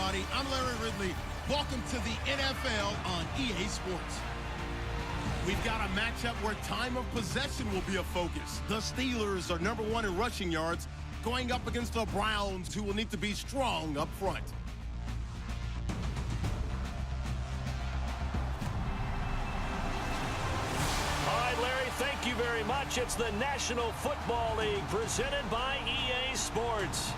everybody. I'm Larry Ridley. Welcome to the NFL on EA Sports. We've got a matchup where time of possession will be a focus. The Steelers are #1 in rushing yards, going up against the Browns, who will need to be strong up front. All right, Larry, thank you very much. It's the National Football League presented by EA Sports.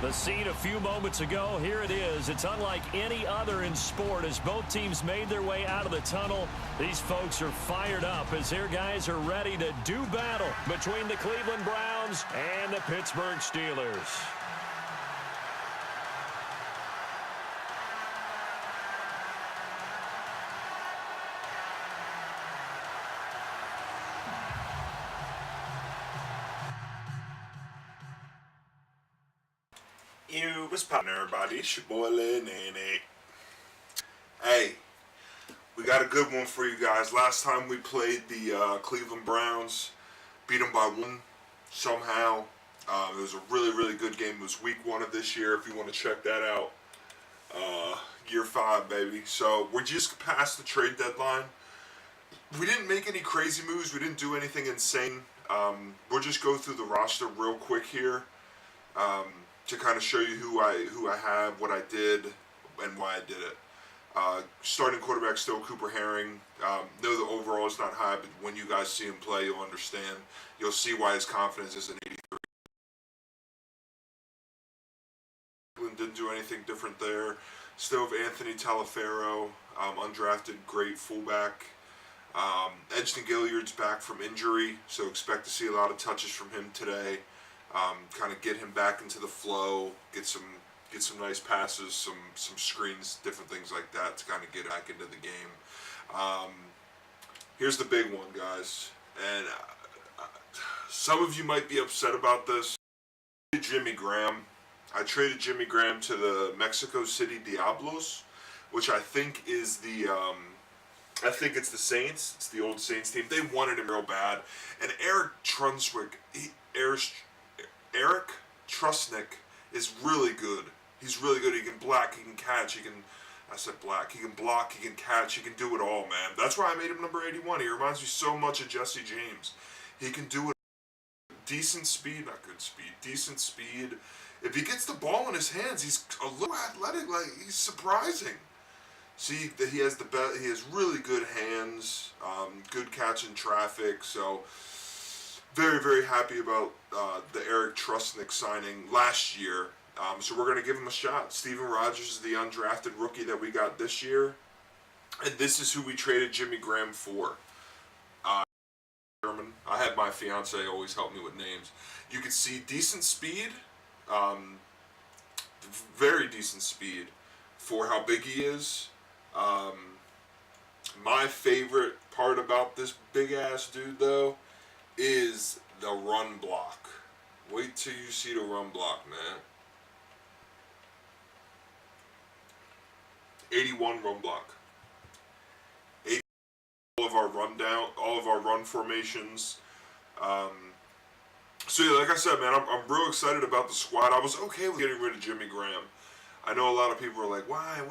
The scene a few moments ago, here it is. It's unlike any other in sport as both teams made their way out of the tunnel. These folks are fired up as their guys are ready to do battle between the Cleveland Browns and the Pittsburgh Steelers. What's poppin', everybody? It's your boy Lil Nene. Hey, we got a good one for you guys. Last time we played the Cleveland Browns, beat them by 1 somehow. It was a really good game. It was week 1 of this year, if you want to check that out. Year 5, baby. So we're just past the trade deadline. We didn't make any crazy moves. We didn't do anything insane. We'll just go through the roster real quick here. To kind of show you who I have, what I did, and why I did it. Starting quarterback still Cooper Herring. Know the overall is not high, but when you guys see him play, you'll understand. You'll see why his confidence is an 83. Didn't do anything different there. Still have Anthony Taliaferro, undrafted, great fullback. Edgerton Gilliard's back from injury, so expect to see a lot of touches from him today. Kind of get him back into the flow, get some nice passes, some screens, different things like that to kind of get back into the game. Here's the big one, guys, and some of you might be upset about this. Jimmy Graham. I traded Jimmy Graham to the Mexico City Diablos, which I think is the I think it's the Saints. It's the old Saints team. They wanted him real bad, and Eric Trusnick is really good. He's really good. He can block, he can catch, he can block, he can catch, he can do it all, man. That's why I made him number 81. He reminds me so much of Jesse James. He can do it. Decent speed, not good speed, decent speed. If he gets the ball in his hands, he's a little athletic, like he's surprising. See that he has he has really good hands, good catch in traffic, so very happy about the Eric Trusnick signing last year. So we're going to give him a shot. Steven Rogers is the undrafted rookie that we got this year. And this is who we traded Jimmy Graham for. German. I had my fiance always help me with names. You can see decent speed. Very decent speed for how big he is. My favorite part about this big-ass dude, though, is the run block. Wait till you see the run block, man. 81 run block. 80 all of our run formations. So yeah, like I said, man, I'm real excited about the squad. I was okay with getting rid of Jimmy Graham. I know a lot of people are like, why?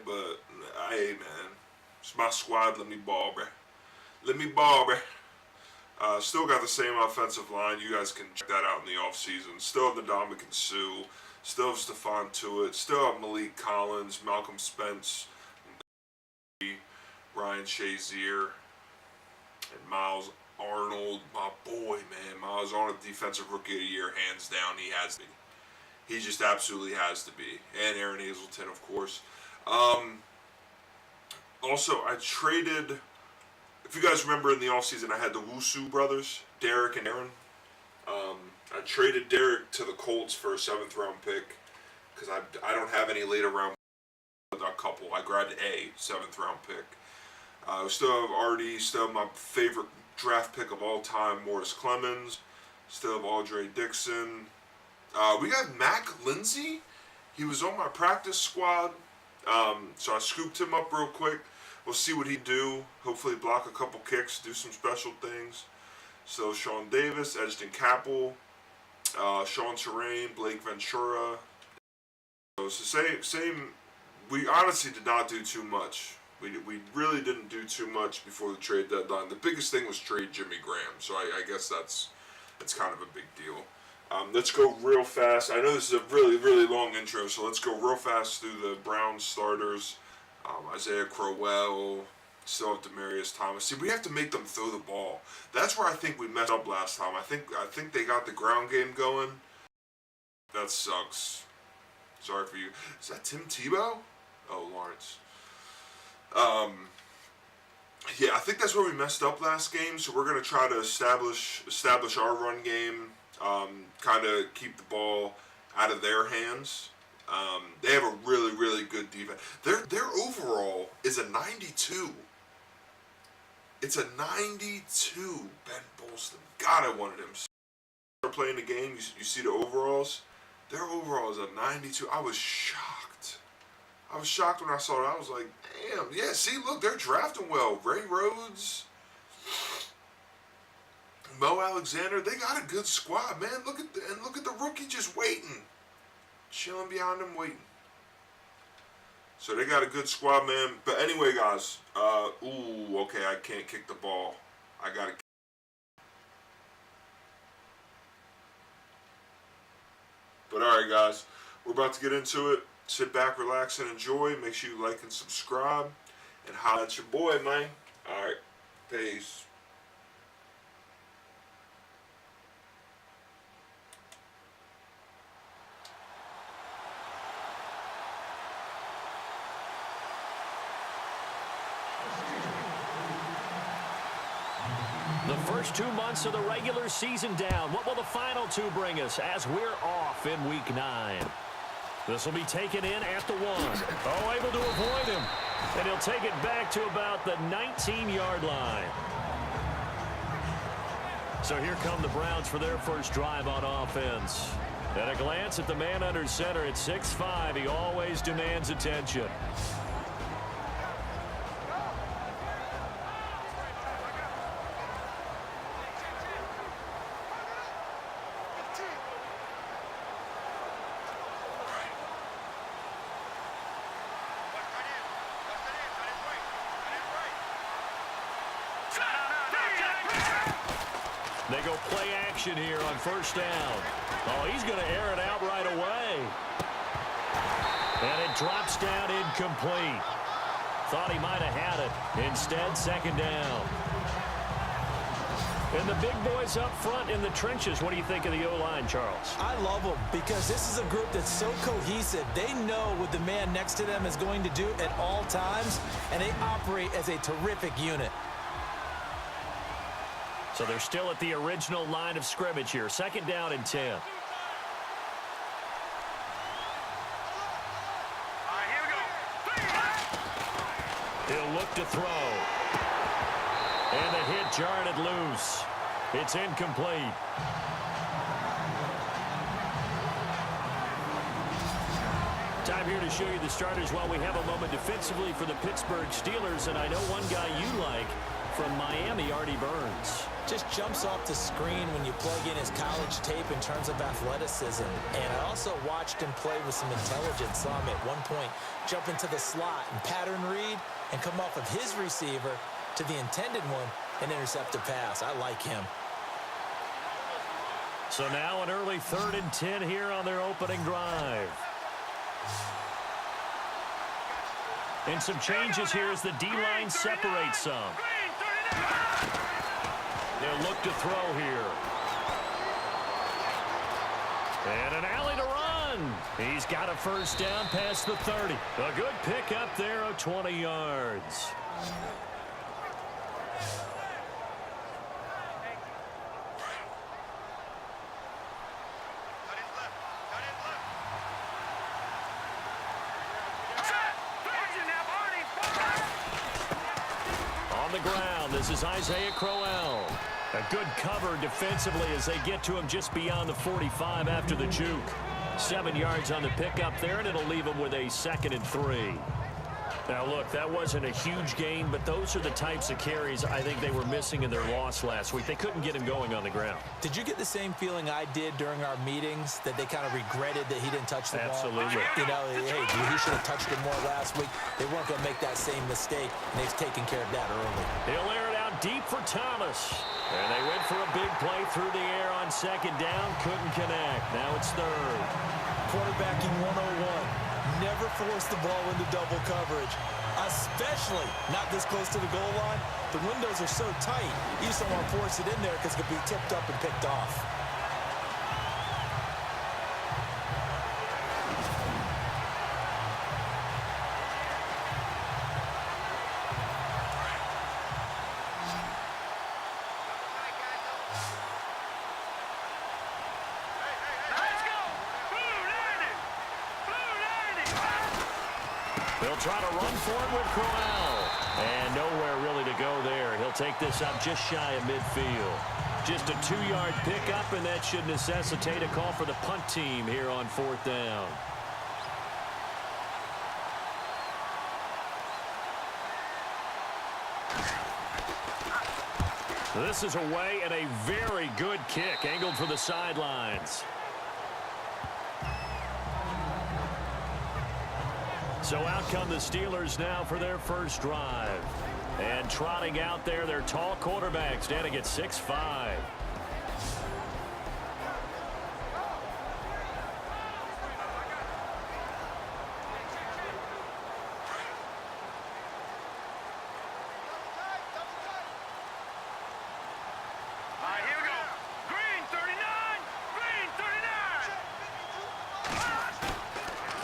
But hey, man, it's my squad. Let me ball, bruh. Let me ball, bruh. Still got the same offensive line. You guys can check that out in the offseason. Still have the Ndamukong Suh. Still have Stephon Tuitt. Still have Malik Collins, Malcolm Spence, Ryan Shazier, and Miles Arnold. My boy, man. Miles Arnold, Defensive Rookie of the Year, hands down. He has to be. He just absolutely has to be. And Aaron Hazelton, of course. Also, I traded... If you guys remember in the offseason, I had the Wusu brothers, Derek and Aaron. I traded Derek to the Colts for a 7th round pick because I don't have any later round with a couple. I grabbed a 7th round pick. Still have Artie, still have my favorite draft pick of all time, Morris Clemens. Still have Audrey Dixon. We got Mac Lindsay. He was on my practice squad, so I scooped him up real quick. We'll see what he do. Hopefully block a couple kicks, do some special things. So Sean Davis, Edgerton Capel, Sean Terrain, Blake Ventura. So it's the same we honestly did not do too much. We really didn't do too much before the trade deadline. The biggest thing was trade Jimmy Graham, so I guess that's kind of a big deal. Let's go real fast. I know this is a really, really long intro, so let's go real fast through the Browns starters. Isaiah Crowell, still have Demaryius Thomas. See, we have to make them throw the ball. That's where I think we messed up last time. I think they got the ground game going. That sucks. Sorry for you. Is that Tim Tebow? Oh, Lawrence. Yeah, I think that's where we messed up last game. So we're gonna try to establish our run game. Kind of keep the ball out of their hands. They have a really, really good defense. Their overall is a 92. It's a 92. Ben Bolston. God, I wanted him. Start playing the game. You see the overalls. Their overall is a 92. I was shocked. I was shocked when I saw it. I was like, damn. Yeah, see, look, they're drafting well. Ray Rhodes, Mo Alexander. They got a good squad, man. Look at the rookie just waiting. Chilling behind them, waiting. So they got a good squad, man. But anyway, guys. Okay, I can't kick the ball. I got to. But all right, guys. We're about to get into it. Sit back, relax, and enjoy. Make sure you like and subscribe. And holla at your boy, man. All right. Peace. The first 2 months of the regular season down. What will the final two bring us as we're off in Week 9? This will be taken in at the 1. Oh, able to avoid him. And he'll take it back to about the 19-yard line. So here come the Browns for their first drive on offense. At a glance at the man under center at 6'5", he always demands attention. They go play action here on first down. Oh, he's going to air it out right away. And it drops down incomplete. Thought he might have had it. Instead, second down. And the big boys up front in the trenches. What do you think of the O-line, Charles? I love them because this is a group that's so cohesive. They know what the man next to them is going to do at all times, and they operate as a terrific unit. So they're still at the original line of scrimmage here. Second down and 10. Here we go. He'll look to throw. And the hit jarred it loose. It's incomplete. Time here to show you the starters while we have a moment defensively for the Pittsburgh Steelers. And I know one guy you like from Miami, Artie Burns. Just jumps off the screen when you plug in his college tape in terms of athleticism. And I also watched him play with some intelligence. Saw him at one point jump into the slot and pattern read and come off of his receiver to the intended one and intercept a pass. I like him. So now an early 3rd and 10 here on their opening drive. And some changes here as the D-line separates some. They'll look to throw here. And an alley to run. He's got a first down past the 30. A good pickup there of 20 yards. On the ground, this is Isaiah Crowell. A good cover defensively as they get to him just beyond the 45 after the juke. 7 yards on the pickup there, and it'll leave him with a 2nd and 3. Now, look, that wasn't a huge gain, but those are the types of carries I think they were missing in their loss last week. They couldn't get him going on the ground. Did you get the same feeling I did during our meetings, that they kind of regretted that he didn't touch the ball? Absolutely. You know, hey, he should have touched it more last week. They weren't going to make that same mistake, and they've taken care of that early. He'll air it out deep for Thomas. And they went for a big play through the air on second down. Couldn't connect. Now it's third. Quarterbacking 101. Never force the ball into double coverage, especially not this close to the goal line. The windows are so tight, you just don't want to force it in there because it could be tipped up and picked off. They'll try to run for it with Crowell. And nowhere really to go there. He'll take this up just shy of midfield. Just a 2-yard pickup, and that should necessitate a call for the punt team here on 4th down. This is away and a very good kick, angled for the sidelines. So out come the Steelers now for their first drive. And trotting out there, their tall quarterback standing at 6'5".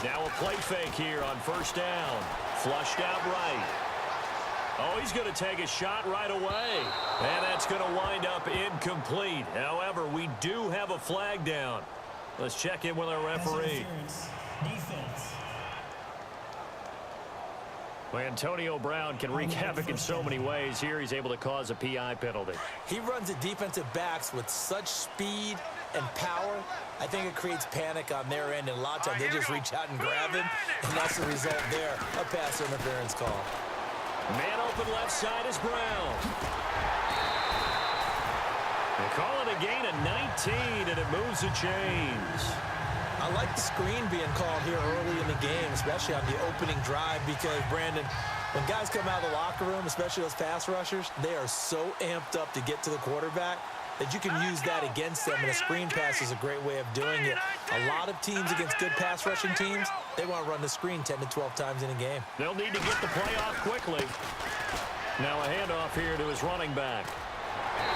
Now a play fake here on first down. Flushed out right. Oh, he's going to take a shot right away. And that's going to wind up incomplete. However, we do have a flag down. Let's check in with our referee. Defense. Well, Antonio Brown can wreak havoc in so many ways. Here he's able to cause a PI penalty. He runs at defensive backs with such speed and power. I think it creates panic on their end, and a lot of times they just reach out and grab him, and that's the result there, a pass interference call. Man open left side is Brown. They call it a gain of 19, and it moves the chains. I like the screen being called here early in the game, especially on the opening drive, because, Brandon, when guys come out of the locker room, especially those pass rushers, they are so amped up to get to the quarterback that you can use that against them, and a screen pass is a great way of doing it. A lot of teams against good pass rushing teams, they want to run the screen 10 to 12 times in a game. They'll need to get the play off quickly. Now a handoff here to his running back.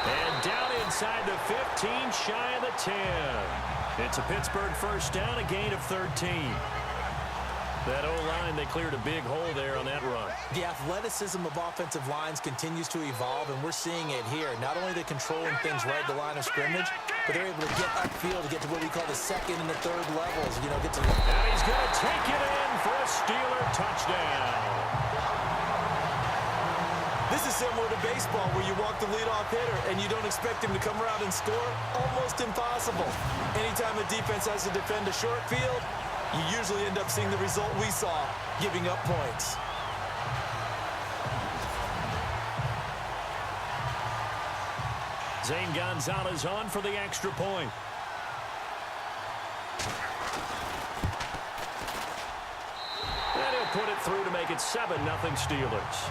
And down inside the 15, shy of the 10. It's a Pittsburgh first down, a gain of 13. That O-line, they cleared a big hole there on that run. The athleticism of offensive lines continues to evolve, and we're seeing it here. Not only are they controlling things right at the line of scrimmage, but they're able to get upfield to get to what we call the second and the third levels. You know, get to. And he's going to take it in for a Steeler touchdown. This is similar to baseball, where you walk the leadoff hitter and you don't expect him to come around and score. Almost impossible. Anytime a defense has to defend a short field, you usually end up seeing the result we saw, giving up points. Zane Gonzalez on for the extra point. And he'll put it through to make it 7-0 Steelers.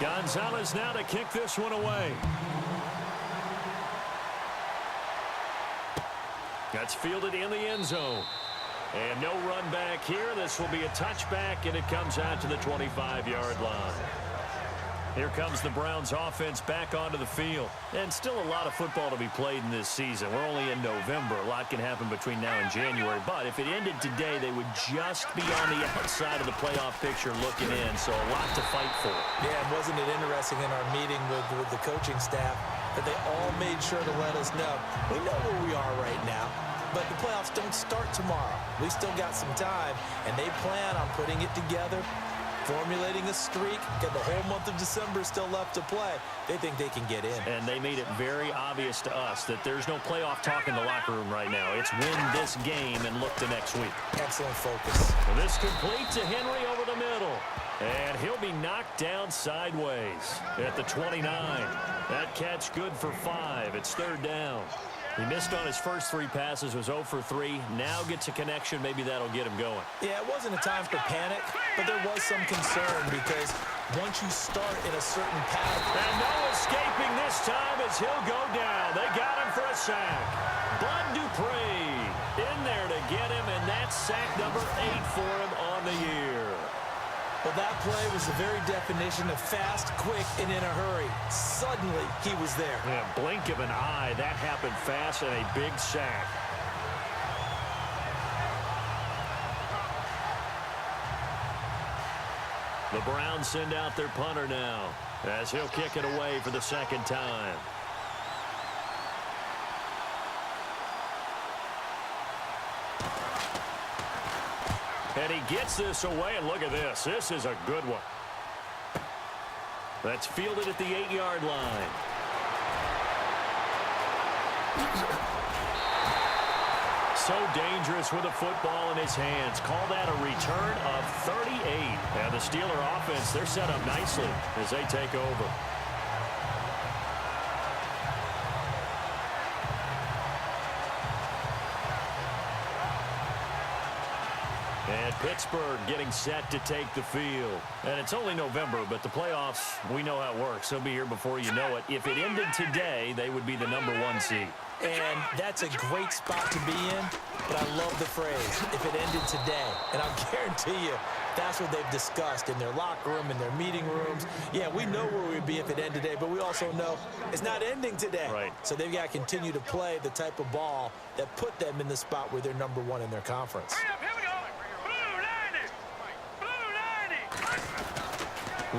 Gonzalez now to kick this one away. That's fielded in the end zone. And no run back here. This will be a touchback, and it comes out to the 25-yard line. Here comes the Browns offense back onto the field. And still a lot of football to be played in this season. We're only in November. A lot can happen between now and January. But if it ended today, they would just be on the outside of the playoff picture looking in. So a lot to fight for. Yeah, and wasn't it interesting in our meeting with the coaching staff that they all made sure to let us know, we know where we are right now, but the playoffs don't start tomorrow. We still got some time, and they plan on putting it together formulating a streak, got the whole month of December still left to play. They think they can get in. And they made it very obvious to us that there's no playoff talk in the locker room right now. It's win this game and look to next week. Excellent focus. This complete to Henry over the middle. And he'll be knocked down sideways at the 29. That catch good for 5. It's third down. He missed on his first 3 passes, was 0 for 3. Now gets a connection. Maybe that'll get him going. Yeah, it wasn't a time for panic, but there was some concern because once you start in a certain path. And no escaping this time as he'll go down. They got him for a sack. Bud Dupree in there to get him, and that's sack number 8 for him on the year. Well, that play was the very definition of fast, quick, and in a hurry. Suddenly, he was there. Yeah, blink of an eye. That happened fast and a big sack. The Browns send out their punter now as he'll kick it away for the second time. And he gets this away, and look at this. This is a good one. That's fielded at the 8-yard line. So dangerous with a football in his hands. Call that a return of 38. And the Steeler offense, they're set up nicely as they take over. And Pittsburgh getting set to take the field. And it's only November, but the playoffs, we know how it works. They'll be here before you know it. If it ended today, they would be the number 1 seed. And that's a great spot to be in, but I love the phrase, if it ended today. And I'll guarantee you, that's what they've discussed in their locker room, in their meeting rooms. Yeah, we know where we'd be if it ended today, but we also know it's not ending today. Right. So they've got to continue to play the type of ball that put them in the spot where they're number 1 in their conference.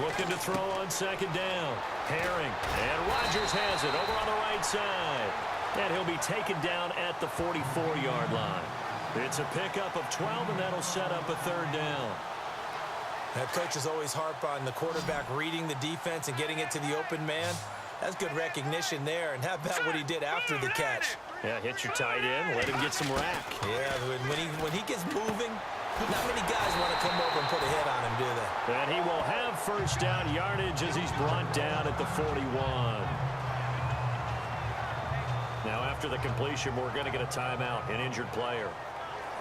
Looking to throw on second down. Herring. And Rodgers has it over on the right side. And he'll be taken down at the 44-yard line. It's a pickup of 12, and that'll set up a third down. Now, coaches always harp on the quarterback reading the defense and getting it to the open man. That's good recognition there. And how about what he did after the catch? Yeah, hit your tight end, let him get some rack. Yeah, when he gets moving, not many guys want to come over and put a hit on him, do they? And he will have first down yardage as he's brought down at the 41. Now, after the completion, we're going to get a timeout, an injured player.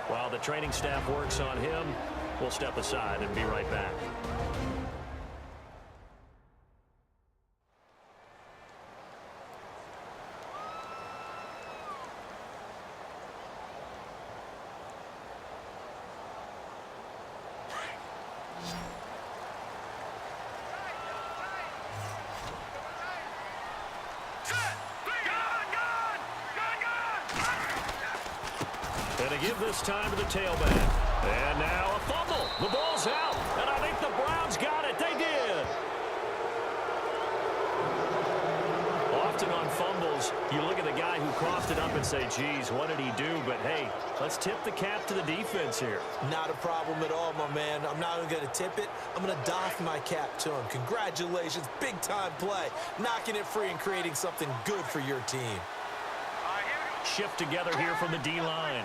While the training staff works on him, we'll step aside and be right back. Give this time to the tailback. And now a fumble. The ball's out. And I think the Browns got it. They did. Often on fumbles, you look at the guy who coughed it up and say, geez, what did he do? But, hey, let's tip the cap to the defense here. Not a problem at all, my man. I'm not even going to tip it. I'm going to doff my cap to him. Congratulations. Big-time play. Knocking it free and creating something good for your team. Shift together here from the D-line.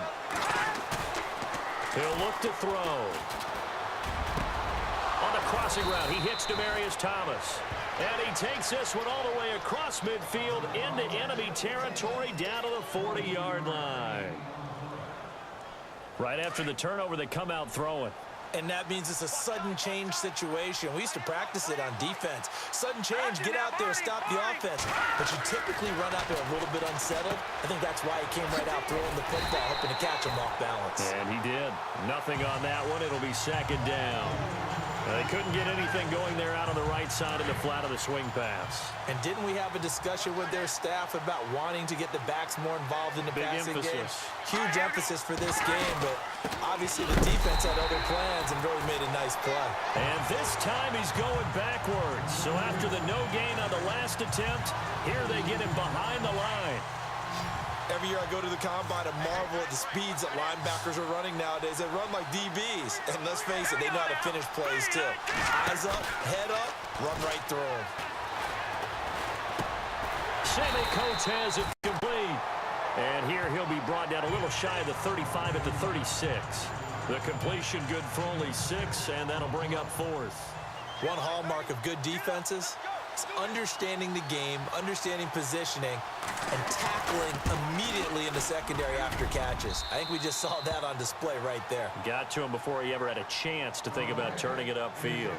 He'll look to throw. On the crossing route, he hits Demaryius Thomas. And he takes this one all the way across midfield into enemy territory down to the 40-yard line. Right after the turnover, they come out throwing. And that means it's a sudden change situation. We used to practice it on defense. Sudden change, get out there, stop the offense. But you typically run out there a little bit unsettled. I think that's why he came right out throwing the football, hoping to catch him off balance. And he did. Nothing on that one. It'll be second down. They couldn't get anything going there out on the right side of the flat of the swing pass. And didn't we have a discussion with their staff about wanting to get the backs more involved in the passing game? Huge emphasis for this game, but obviously the defense had other plans and really made a nice play. And this time he's going backwards. So after the no gain on the last attempt, here they get him behind the line. Every year I go to the combine and marvel at the speeds that linebackers are running nowadays. They run like DBs. And let's face it, they know how to finish plays too. Eyes up, head up, run right through them. Sammy Coates has it complete. And here he'll be brought down a little shy of the 35 at the 36. The completion good for only 6, and that'll bring up 4th. One hallmark of good defenses is understanding the game, understanding positioning, and tackling immediately in the secondary after catches. I think we just saw that on display right there. Got to him before he ever had a chance to think about turning it upfield.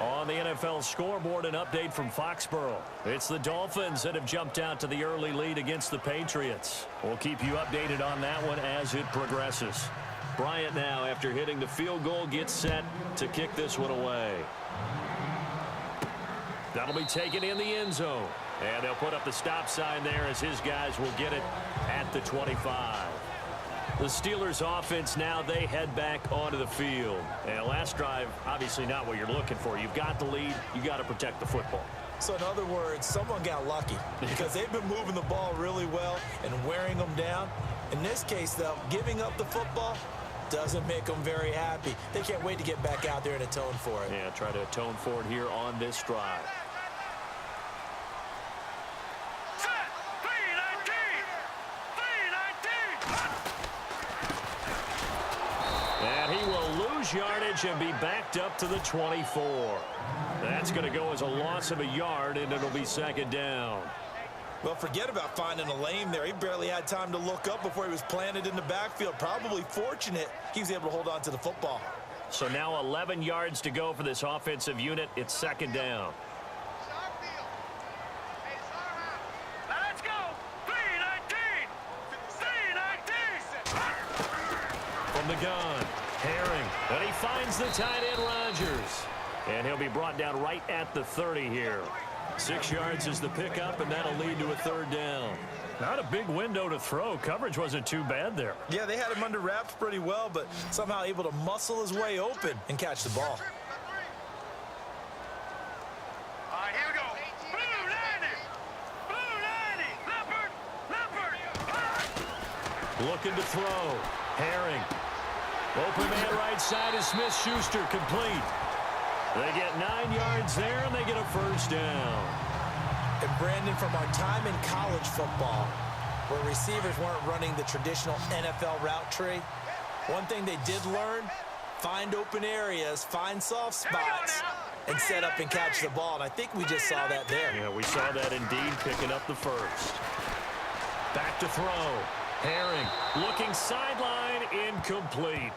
On the NFL scoreboard, an update from Foxborough. It's the Dolphins that have jumped out to the early lead against the Patriots. We'll keep you updated on that one as it progresses. Bryant now, after hitting the field goal, gets set to kick this one away. That'll be taken in the end zone. And they'll put up the stop sign there as his guys will get it at the 25. The Steelers offense now, they head back onto the field. And last drive, obviously not what you're looking for. You've got the lead. You got to protect the football. So in other words, someone got lucky because they've been moving the ball really well and wearing them down. In this case, though, giving up the football doesn't make them very happy. They can't wait to get back out there and atone for it. Yeah, try to atone for it here on this drive. And he will lose yardage and be backed up to the 24. That's going to go as a loss of a yard, and it'll be 2nd down. Well, forget about finding a lane there. He barely had time to look up before he was planted in the backfield. Probably fortunate he was able to hold on to the football. So now 11 yards to go for this offensive unit. It's 2nd down. Let's go. 3-19. 3-19. From the gun, Herring. And he finds the tight end, Rodgers. And he'll be brought down right at the 30 here. 6 yards is the pickup, and that'll lead to a 3rd down. Not a big window to throw. Coverage wasn't too bad there. Yeah, they had him under wraps pretty well, but somehow able to muscle his way open and catch the ball. All right, here we go. Blue 90. Blue 90. Leopard. Looking to throw. Herring. Open man right side is Smith-Schuster, complete. They get 9 yards there, and they get a 1st down. And Brandon, from our time in college football, where receivers weren't running the traditional NFL route tree, one thing they did learn, find open areas, find soft spots, and set up and catch the ball. And I think we just saw that there. Yeah, we saw that indeed, picking up the 1st. Back to throw. Herring looking sideline, incomplete.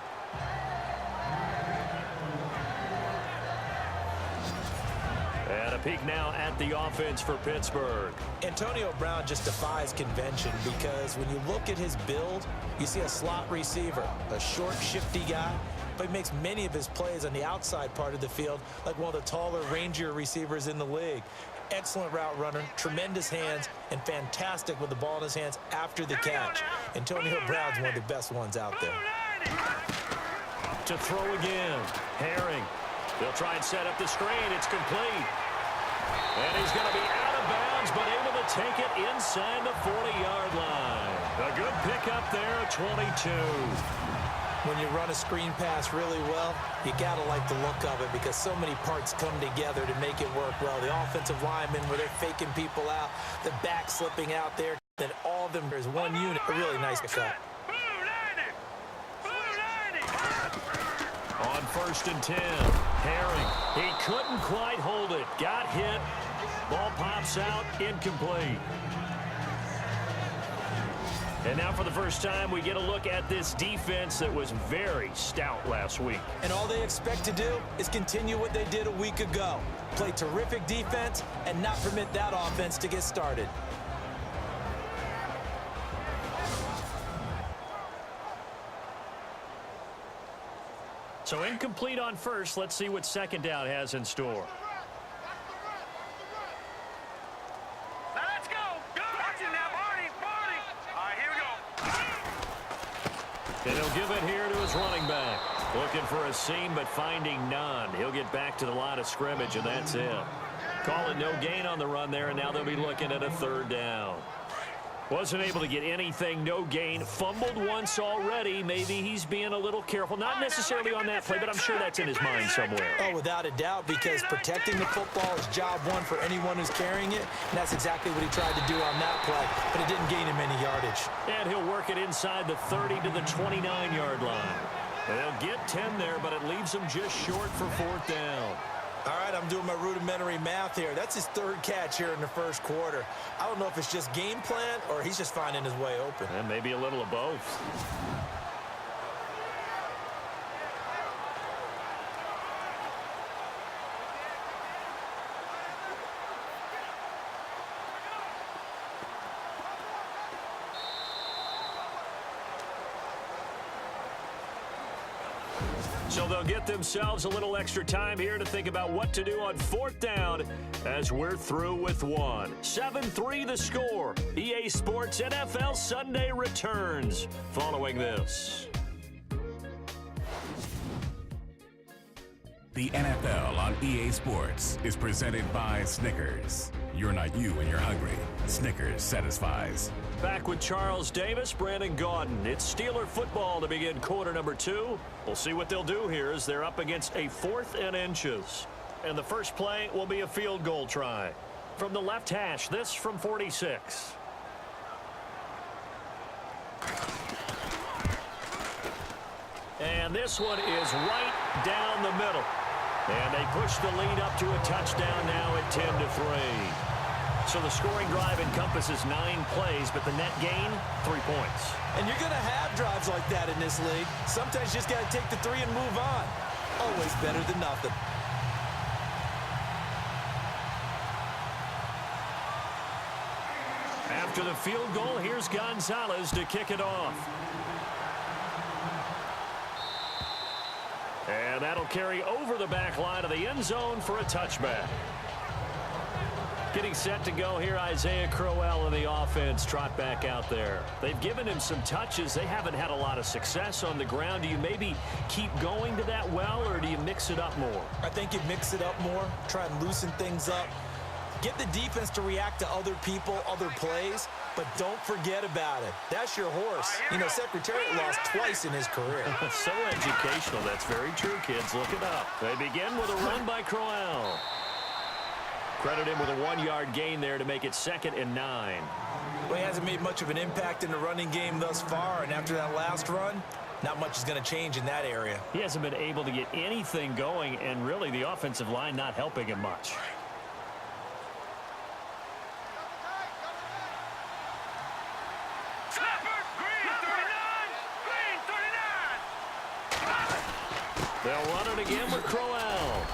And a peek now at the offense for Pittsburgh. Antonio Brown just defies convention because when you look at his build, you see a slot receiver, a short, shifty guy, but he makes many of his plays on the outside part of the field like one of the taller, rangier receivers in the league. Excellent route runner, tremendous hands, and fantastic with the ball in his hands after the catch. Antonio Brown's one of the best ones out there. To throw again. Herring. They'll try and set up the screen. It's complete. And he's going to be out of bounds, but able to take it inside the 40-yard line. A good pickup there at 22. When you run a screen pass really well, you got to like the look of it because so many parts come together to make it work well. The offensive linemen, where they're faking people out, the back slipping out there, then all of them is one unit. A really nice pickup. On 1st and 10, Herring. He couldn't quite hold it. Got hit. Ball pops out, incomplete. And now for the first time, we get a look at this defense that was very stout last week. And all they expect to do is continue what they did a week ago. Play terrific defense and not permit that offense to get started. So incomplete on 1st. Let's see what 2nd down has in store. Let's go. Watch it now, Barney. All right, here we go. And he'll give it here to his running back. Looking for a seam, but finding none. He'll get back to the line of scrimmage, and that's it. Call it no gain on the run there, and now they'll be looking at a 3rd down. Wasn't able to get anything, no gain. Fumbled once already. Maybe he's being a little careful. Not necessarily on that play, but I'm sure that's in his mind somewhere. Oh, without a doubt, because protecting the football is job one for anyone who's carrying it. And that's exactly what he tried to do on that play, but it didn't gain him any yardage. And he'll work it inside the 30 to the 29-yard line. They'll get 10 there, but it leaves them just short for 4th down. All right, I'm doing my rudimentary math here. That's his 3rd catch here in the 1st quarter. I don't know if it's just game plan or he's just finding his way open. And maybe a little of both. So they'll get themselves a little extra time here to think about what to do on 4th down as we're through with one. 7-3 the score. EA Sports NFL Sunday returns following this. The NFL on EA Sports is presented by Snickers. You're not you when you're hungry. Snickers satisfies. Back with Charles Davis, Brandon Gaudin. It's Steeler football to begin quarter number 2. We'll see what they'll do here as they're up against a 4th and inches. And the first play will be a field goal try. From the left hash, this from 46. And this one is right down the middle. And they push the lead up to a touchdown now at 10-3. So the scoring drive encompasses 9 plays, but the net gain, 3 points. And you're going to have drives like that in this league. Sometimes you just got to take the 3 and move on. Always better than nothing. After the field goal, here's Gonzalez to kick it off. And that'll carry over the back line of the end zone for a touchback. Getting set to go here, Isaiah Crowell and the offense trot back out there. They've given him some touches. They haven't had a lot of success on the ground. Do you maybe keep going to that well, or do you mix it up more? I think you mix it up more, try and loosen things up. Get the defense to react to other people, other plays, but don't forget about it. That's your horse. You know, Secretariat lost twice in his career. So educational. That's very true, kids. Look it up. They begin with a run by Crowell. Credit him with a 1-yard gain there to make it 2nd and 9. Well, he hasn't made much of an impact in the running game thus far, and after that last run, not much is going to change in that area. He hasn't been able to get anything going, and really the offensive line not helping him much. They'll run it again with Crowell.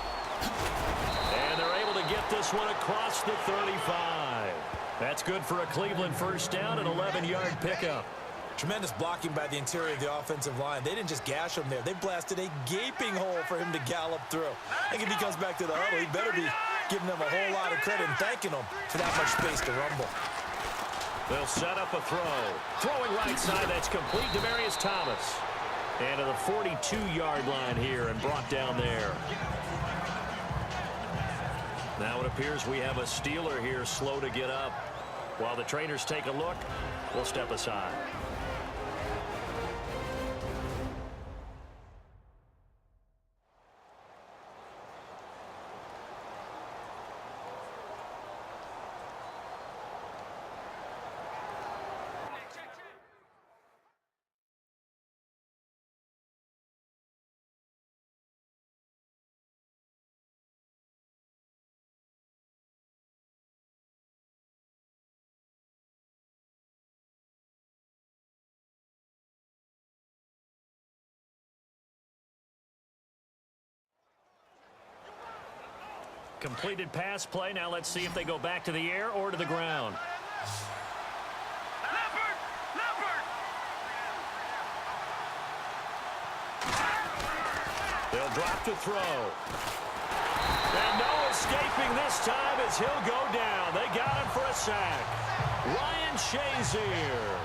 And they're able to get this one across the 35. That's good for a Cleveland 1st down and 11-yard pickup. Tremendous blocking by the interior of the offensive line. They didn't just gash him there. They blasted a gaping hole for him to gallop through. I think if he comes back to the huddle, he better be giving them a whole lot of credit and thanking them for that much space to rumble. They'll set up a throw. Throwing right side, that's complete to Demarius Thomas. And to the 42-yard line here and brought down there. Now it appears we have a Steeler here slow to get up. While the trainers take a look, we'll step aside. Completed pass play. Now let's see if they go back to the air or to the ground. They'll drop to throw. And no escaping this time as he'll go down. They got him for a sack. Ryan Shazier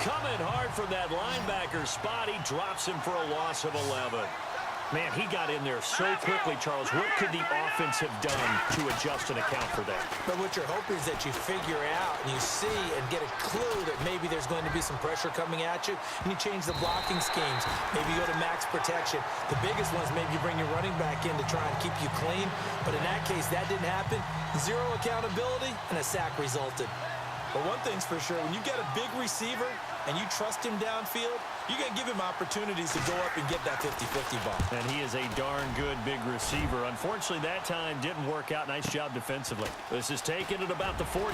coming hard from that linebacker spot. He drops him for a loss of 11. Man, he got in there so quickly, Charles. What could the offense have done to adjust and account for that? But what you're hoping is that you figure out and you see and get a clue that maybe there's going to be some pressure coming at you, and you change the blocking schemes. Maybe you go to max protection. The biggest one is maybe you bring your running back in to try and keep you clean. But in that case, that didn't happen. Zero accountability, and a sack resulted. But one thing's for sure, when you get a big receiver and you trust him downfield, you're going to give him opportunities to go up and get that 50-50 ball. And he is a darn good big receiver. Unfortunately, that time didn't work out. Nice job defensively. This is taken at about the 14.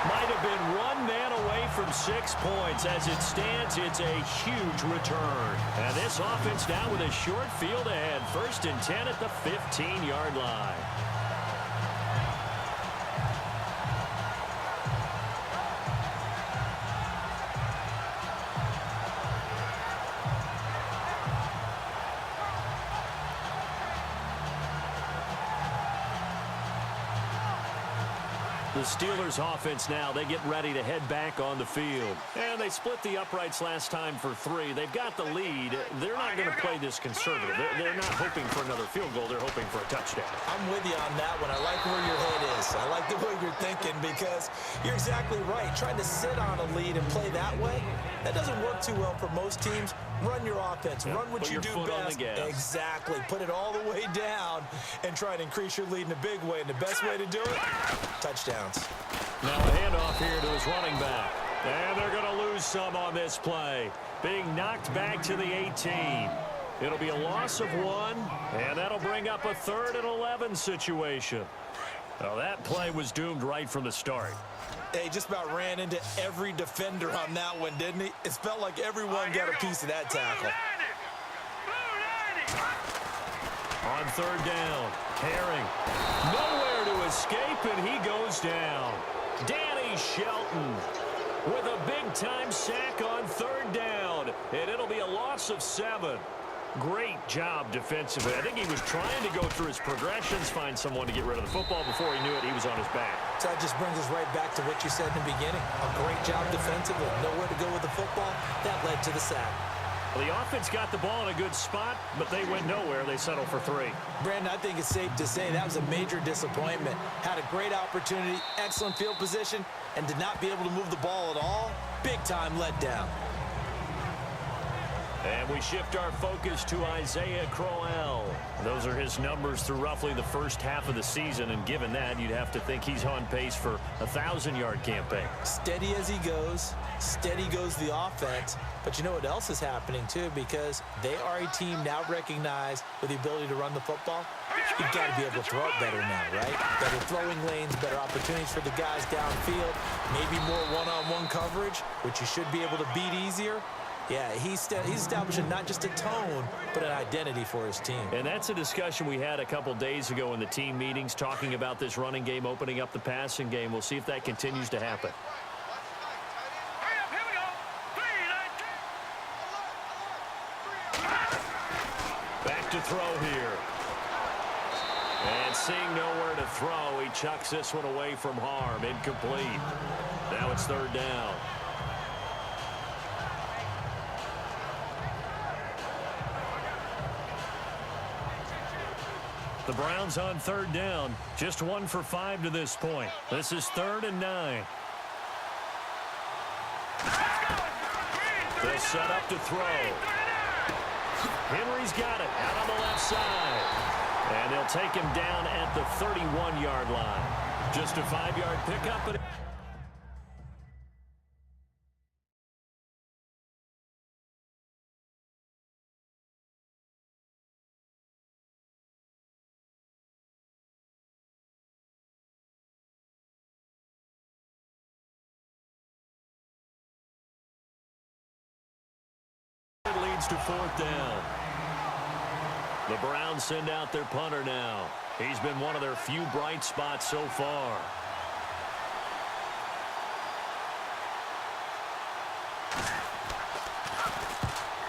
Might have been one man away from 6 points. As it stands, it's a huge return. And this offense now with a short field ahead. 1st and 10 at the 15-yard line. The Steelers offense now, they get ready to head back on the field. And they split the uprights last time for 3. They've got the lead. They're not going to play this conservative. They're not hoping for another field goal. They're hoping for a touchdown. I'm with you on that one. I like where your head is. I like the way you're thinking because you're exactly right. Trying to sit on a lead and play that way, that doesn't work too well for most teams. Run your offense. Run what you do best. Exactly. Put it all the way down and try to increase your lead in a big way. And the best way to do it, touchdowns. Now a handoff here to his running back. And they're going to lose some on this play. Being knocked back to the 18. It'll be a loss of 1, and that'll bring up a 3rd and 11 situation. Now that play was doomed right from the start. He just about ran into every defender on that one, didn't he? It felt like everyone got a piece of that tackle. On 3rd down, Herring. Nowhere to escape, and he goes down. Danny Shelton with a big-time sack on 3rd down, and it'll be a loss of 7. Great job defensively. I think he was trying to go through his progressions, find someone to get rid of the football. Before he knew it, he was on his back. So that just brings us right back to what you said in the beginning. A great job defensively. Nowhere to go with the football. That led to the sack. Well, the offense got the ball in a good spot, but they went nowhere. They settled for 3. Brandon, I think it's safe to say that was a major disappointment. Had a great opportunity, excellent field position, and did not be able to move the ball at all. Big-time letdown. And we shift our focus to Isaiah Crowell. Those are his numbers through roughly the first half of the season, and given that, you'd have to think he's on pace for a 1,000-yard campaign. Steady as he goes. Steady goes the offense. But you know what else is happening, too, because they are a team now recognized with the ability to run the football. You've got to be able to throw it better now, right? Better throwing lanes, better opportunities for the guys downfield, maybe more one-on-one coverage, which you should be able to beat easier. Yeah, he's establishing not just a tone, but an identity for his team. And that's a discussion we had a couple days ago in the team meetings, talking about this running game, opening up the passing game. We'll see if that continues to happen. Here we go. Back to throw here. And seeing nowhere to throw, he chucks this one away from harm. Incomplete. Now it's 3rd down. The Browns on 3rd down. Just 1 for 5 to this point. This is 3rd and 9. They'll set up to throw. Henry's got it out on the left side. And they'll take him down at the 31-yard line. Just a 5-yard pickup. But leads to 4th down. The Browns send out their punter now. He's been one of their few bright spots so far.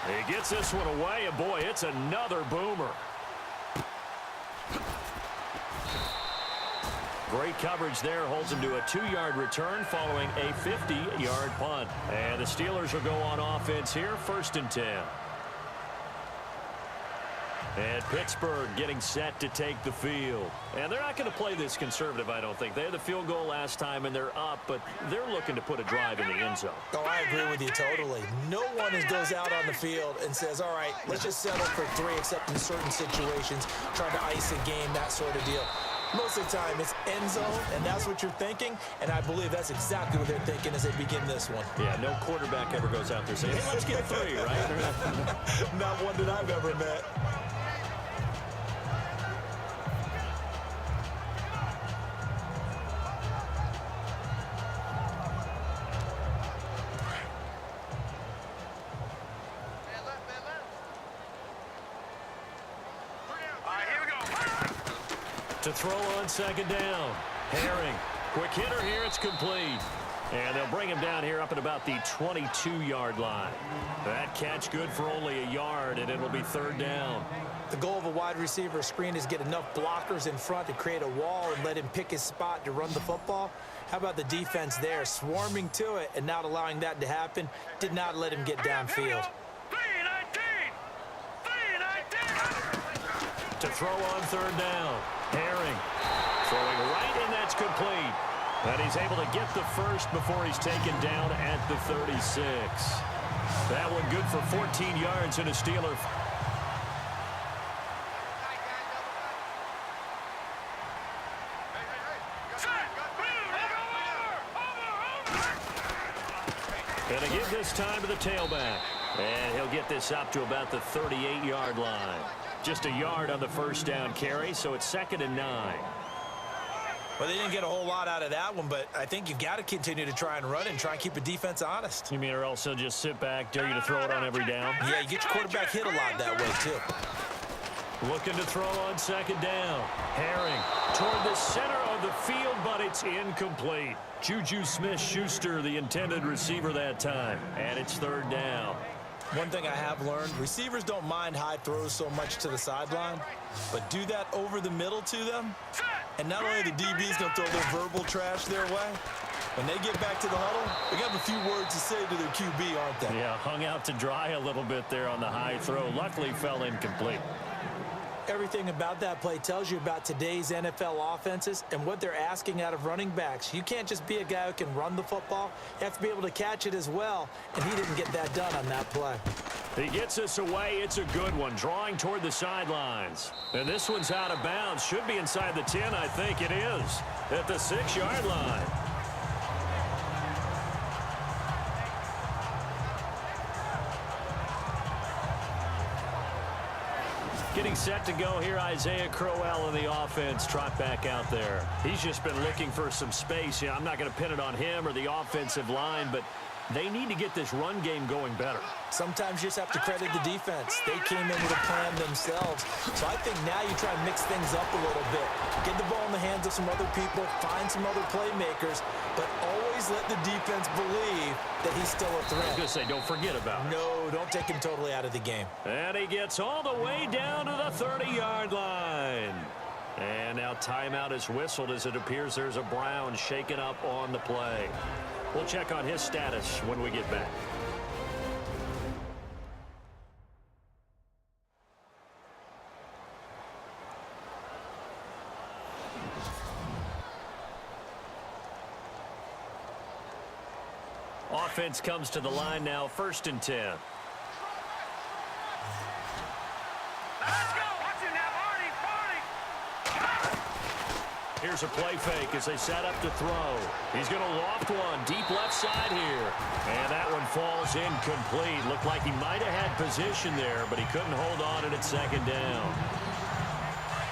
He gets this one away, and boy, it's another boomer. Great coverage there, holds him to a 2-yard return following a 50-yard punt. And the Steelers will go on offense here, 1st and 10. And Pittsburgh getting set to take the field. And they're not going to play this conservative, I don't think. They had the field goal last time, and they're up, but they're looking to put a drive in the end zone. Oh, I agree with you totally. No one goes out on the field and says, all right, let's just settle for 3, except in certain situations, trying to ice a game, that sort of deal. Most of the time, it's end zone, and that's what you're thinking, and I believe that's exactly what they're thinking as they begin this one. Yeah, no quarterback ever goes out there saying, hey, let's get 3, right? Not one that I've ever met. To throw on 2nd down. Herring. Quick hitter here. It's complete. And they'll bring him down here up at about the 22-yard line. That catch good for only a yard, and it'll be 3rd down. The goal of a wide receiver screen is get enough blockers in front to create a wall and let him pick his spot to run the football. How about the defense there, swarming to it and not allowing that to happen? Did not let him get downfield. To throw on 3rd down. Herring throwing right, and that's complete. And he's able to get the first before he's taken down at the 36. That one good for 14 yards and a Steeler. And to give this time to the tailback. And he'll get this up to about the 38-yard line. Just a yard on the 1st down carry, so it's 2nd and 9. Well, they didn't get a whole lot out of that one, but I think you've got to continue to try and run and try and keep the defense honest. You mean or also just sit back, dare you to throw it on every down? Yeah, you get your quarterback hit a lot that way, too. Looking to throw on 2nd down. Herring toward the center of the field, but it's incomplete. Juju Smith-Schuster, the intended receiver that time, and it's 3rd down. One thing I have learned, receivers don't mind high throws so much to the sideline, but do that over the middle to them, and not only the DB's going to throw their verbal trash their way, when they get back to the huddle, they got a few words to say to their QB, aren't they? Yeah, hung out to dry a little bit there on the high throw. Luckily fell incomplete. Everything about that play tells you about today's NFL offenses and what they're asking out of running backs. You can't just be a guy who can run the football. You have to be able to catch it as well, and he didn't get that done on that play. He gets us away. It's a good one, drawing toward the sidelines. And this one's out of bounds. Should be inside the 10, I think it is, at the 6-yard line. Getting set to go here, Isaiah Crowell in the offense. Trot back out there. He's just been looking for some space. Yeah, I'm not going to pin it on him or the offensive line, but they need to get this run game going better. Sometimes you just have to credit the defense. They came in with a plan themselves. So I think now you try and mix things up a little bit. Get the ball in the hands of some other people, find some other playmakers, but always let the defense believe that he's still a threat. I was going to say, don't forget about it. No, don't take him totally out of the game. And he gets all the way down to the 30-yard line. And now timeout is whistled as it appears there's a Brown shaken up on the play. We'll check on his status when we get back. Offense comes to the line now, 1st and 10. Here's a play fake as they set up to throw. He's going to loft one deep left side here. And that one falls incomplete. Looked like he might have had position there, but he couldn't hold on and it's 2nd down.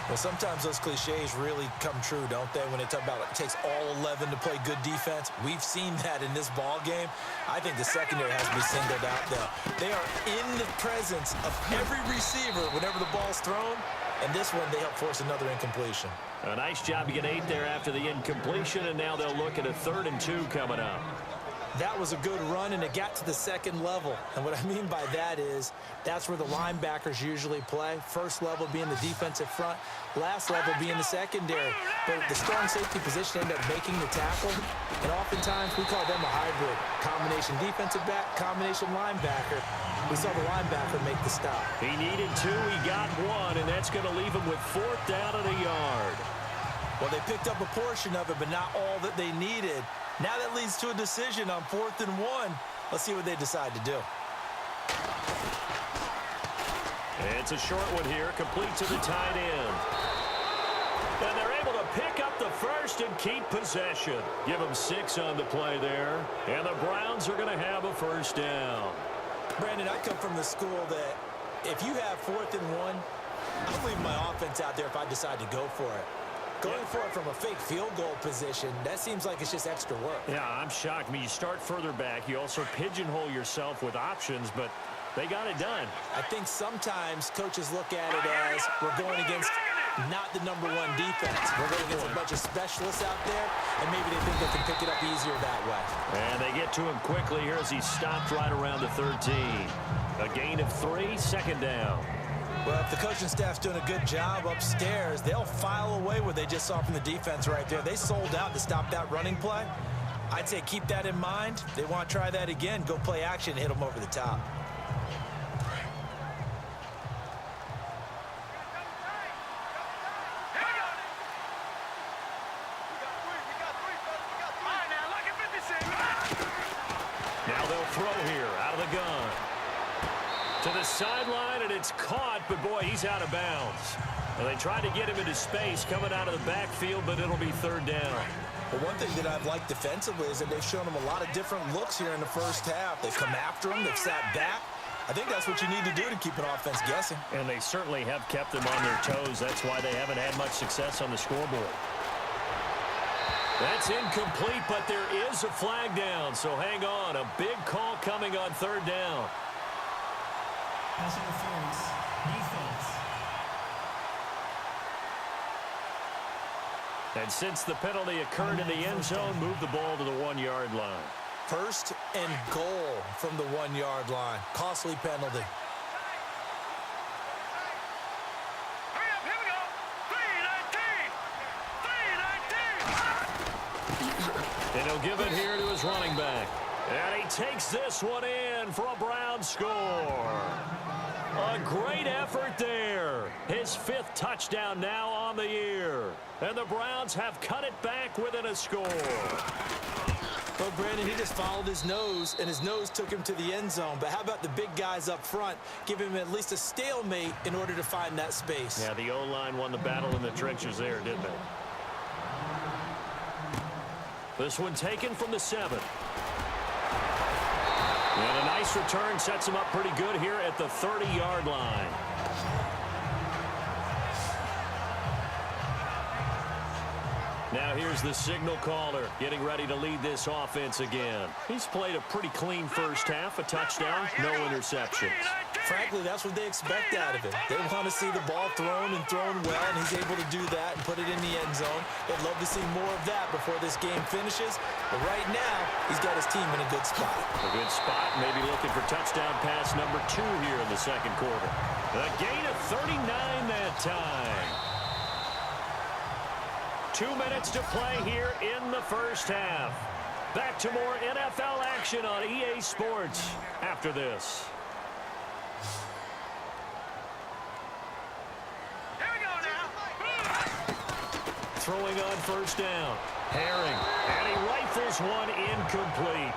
Well, sometimes those cliches really come true, don't they? When they talk about it takes all 11 to play good defense. We've seen that in this ball game. I think the secondary has to be singled out, though. They are in the presence of every receiver whenever the ball's thrown. And this one, they help force another incompletion. A nice job to get 8 there after the incompletion, and now they'll look at a 3rd and 2 coming up. That was a good run, and it got to the second level. And what I mean by that is that's where the linebackers usually play. First level being the defensive front, last level being the secondary. But the strong safety position ended up making the tackle, and oftentimes we call them a hybrid. Combination defensive back, combination linebacker. We saw the linebacker make the stop. He needed 2, he got 1, and that's going to leave him with 4th down and a yard. Well, they picked up a portion of it, but not all that they needed. Now that leads to a decision on 4th and 1. Let's see what they decide to do. It's a short one here, complete to the tight end. And they're able to pick up the first and keep possession. Give them 6 on the play there. And the Browns are going to have a first down. Brandon, I come from the school that if you have 4th and 1, I'll leave my offense out there if I decide to go for it. Going for it from a fake field goal position, that seems like it's just extra work. Yeah, I'm shocked. I mean, you start further back. You also pigeonhole yourself with options, but they got it done. I think sometimes coaches look at it as we're going against not the #1 defense. We're going against a bunch of specialists out there, and maybe they think they can pick it up easier that way. And they get to him quickly here as he stopped right around the 13. A gain of 3, 2nd down. Well, if the coaching staff's doing a good job upstairs, they'll file away what they just saw from the defense right there. They sold out to stop that running play. I'd say keep that in mind. They want to try that again. Go play action and hit them over the top. Now they'll throw here out of the gun. To the sideline, and it's caught, but boy, he's out of bounds. And they tried to get him into space coming out of the backfield, but it'll be 3rd down. Well, one thing that I've liked defensively is that they've shown him a lot of different looks here in the first half. They've come after him. They've sat back. I think that's what you need to do to keep an offense guessing. And they certainly have kept them on their toes. That's why they haven't had much success on the scoreboard. That's incomplete, but there is a flag down, so hang on. A big call coming on 3rd down. Pass interference, defense. And since the penalty occurred in the end zone, move the ball to the 1-yard line. 1st and goal from the 1-yard line. Costly penalty. Hurry up, here we go. 3-19. And he'll give it here to his running back. And he takes this one in for a Browns score. A great effort there. His 5th touchdown now on the year. And the Browns have cut it back within a score. Well, Brandon, he just followed his nose, and his nose took him to the end zone. But how about the big guys up front? Give him at least a stalemate in order to find that space. Yeah, the O-line won the battle in the trenches there, didn't they? This one taken from the 7. And a nice return sets him up pretty good here at the 30-yard line. Now here's the signal caller getting ready to lead this offense again. He's played a pretty clean first half, a touchdown, no interceptions. Frankly, that's what they expect out of him. They want to see the ball thrown and thrown well, and he's able to do that and put it in the end zone. They'd love to see more of that before this game finishes. But right now, he's got his team in a good spot. A good spot, maybe looking for touchdown pass number 2 here in the 2nd quarter. A gain of 39 that time. 2 minutes to play here in the first half. Back to more NFL action on EA Sports after this. Here we go now. Throwing on 1st down. Herring. And he rifles one incomplete.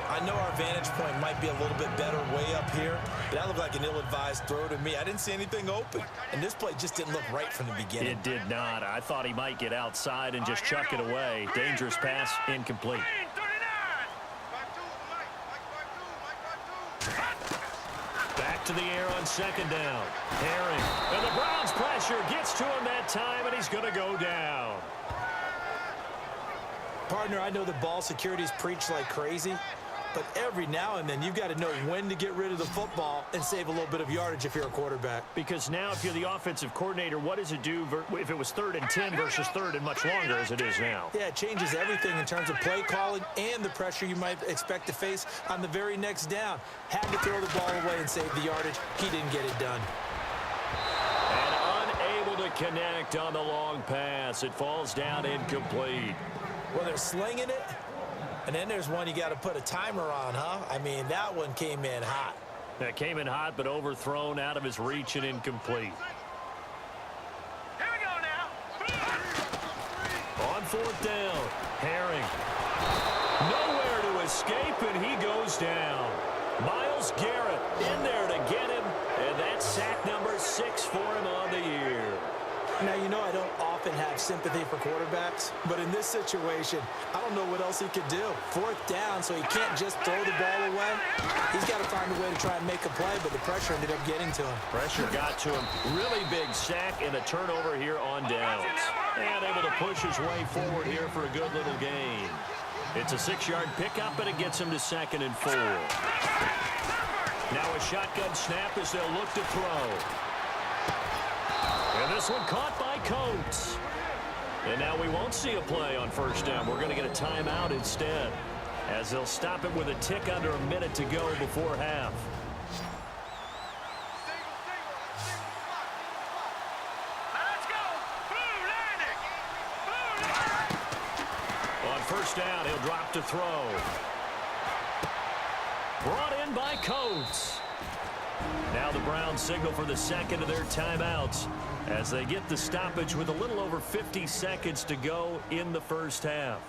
I know our vantage point might be a little bit better way up here, but that looked like an ill-advised throw to me. I didn't see anything open, and this play just didn't look right from the beginning. It did not. I thought he might get outside and just chuck it away. Dangerous pass, incomplete. 39. Back to the air on 2nd down. Herring. And the Browns pressure gets to him that time, and he's going to go down. Partner, I know the ball security's preached like crazy, but every now and then you've got to know when to get rid of the football and save a little bit of yardage if you're a quarterback. Because now if you're the offensive coordinator, what does it do if it was 3rd and 10 versus 3rd and much longer as it is now? Yeah, it changes everything in terms of play calling and the pressure you might expect to face on the very next down. Had to throw the ball away and save the yardage. He didn't get it done. And unable to connect on the long pass. It falls down incomplete. Well, they're slinging it, and then there's one you got to put a timer on, huh? I mean, that one came in hot. That came in hot, but overthrown out of his reach and incomplete. Here we go now. On 4th down, Herring. Nowhere to escape, and he goes down. Myles Garrett in there to get him, and that's sack number 6 for him on the year. Now, you know I don't often have sympathy for quarterbacks, but in this situation, I don't know what else he could do. 4th down, so he can't just throw the ball away. He's got to find a way to try and make a play, but the pressure ended up getting to him. Pressure got to him. Really big sack and a turnover here on downs. And able to push his way forward here for a good little gain. It's a 6-yard pickup, and it gets him to 2nd and 4. Now a shotgun snap as they'll look to throw. And this one caught by Coates. And now we won't see a play on 1st down. We're going to get a timeout instead, as they'll stop it with a tick under a minute to go before half. Let's go. Blue landing. On 1st down, he'll drop to throw. Brought in by Coates. Now the Browns signal for the 2nd of their timeouts as they get the stoppage with a little over 50 seconds to go in the 1st half.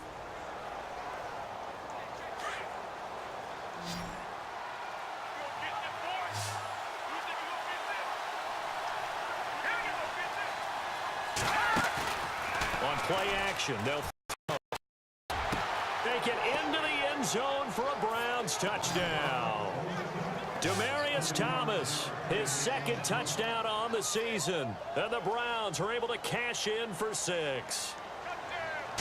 On play action, they'll take it into the end zone for a Browns touchdown. Demaryius Thomas, his 2nd touchdown on the season. And the Browns are able to cash in for 6.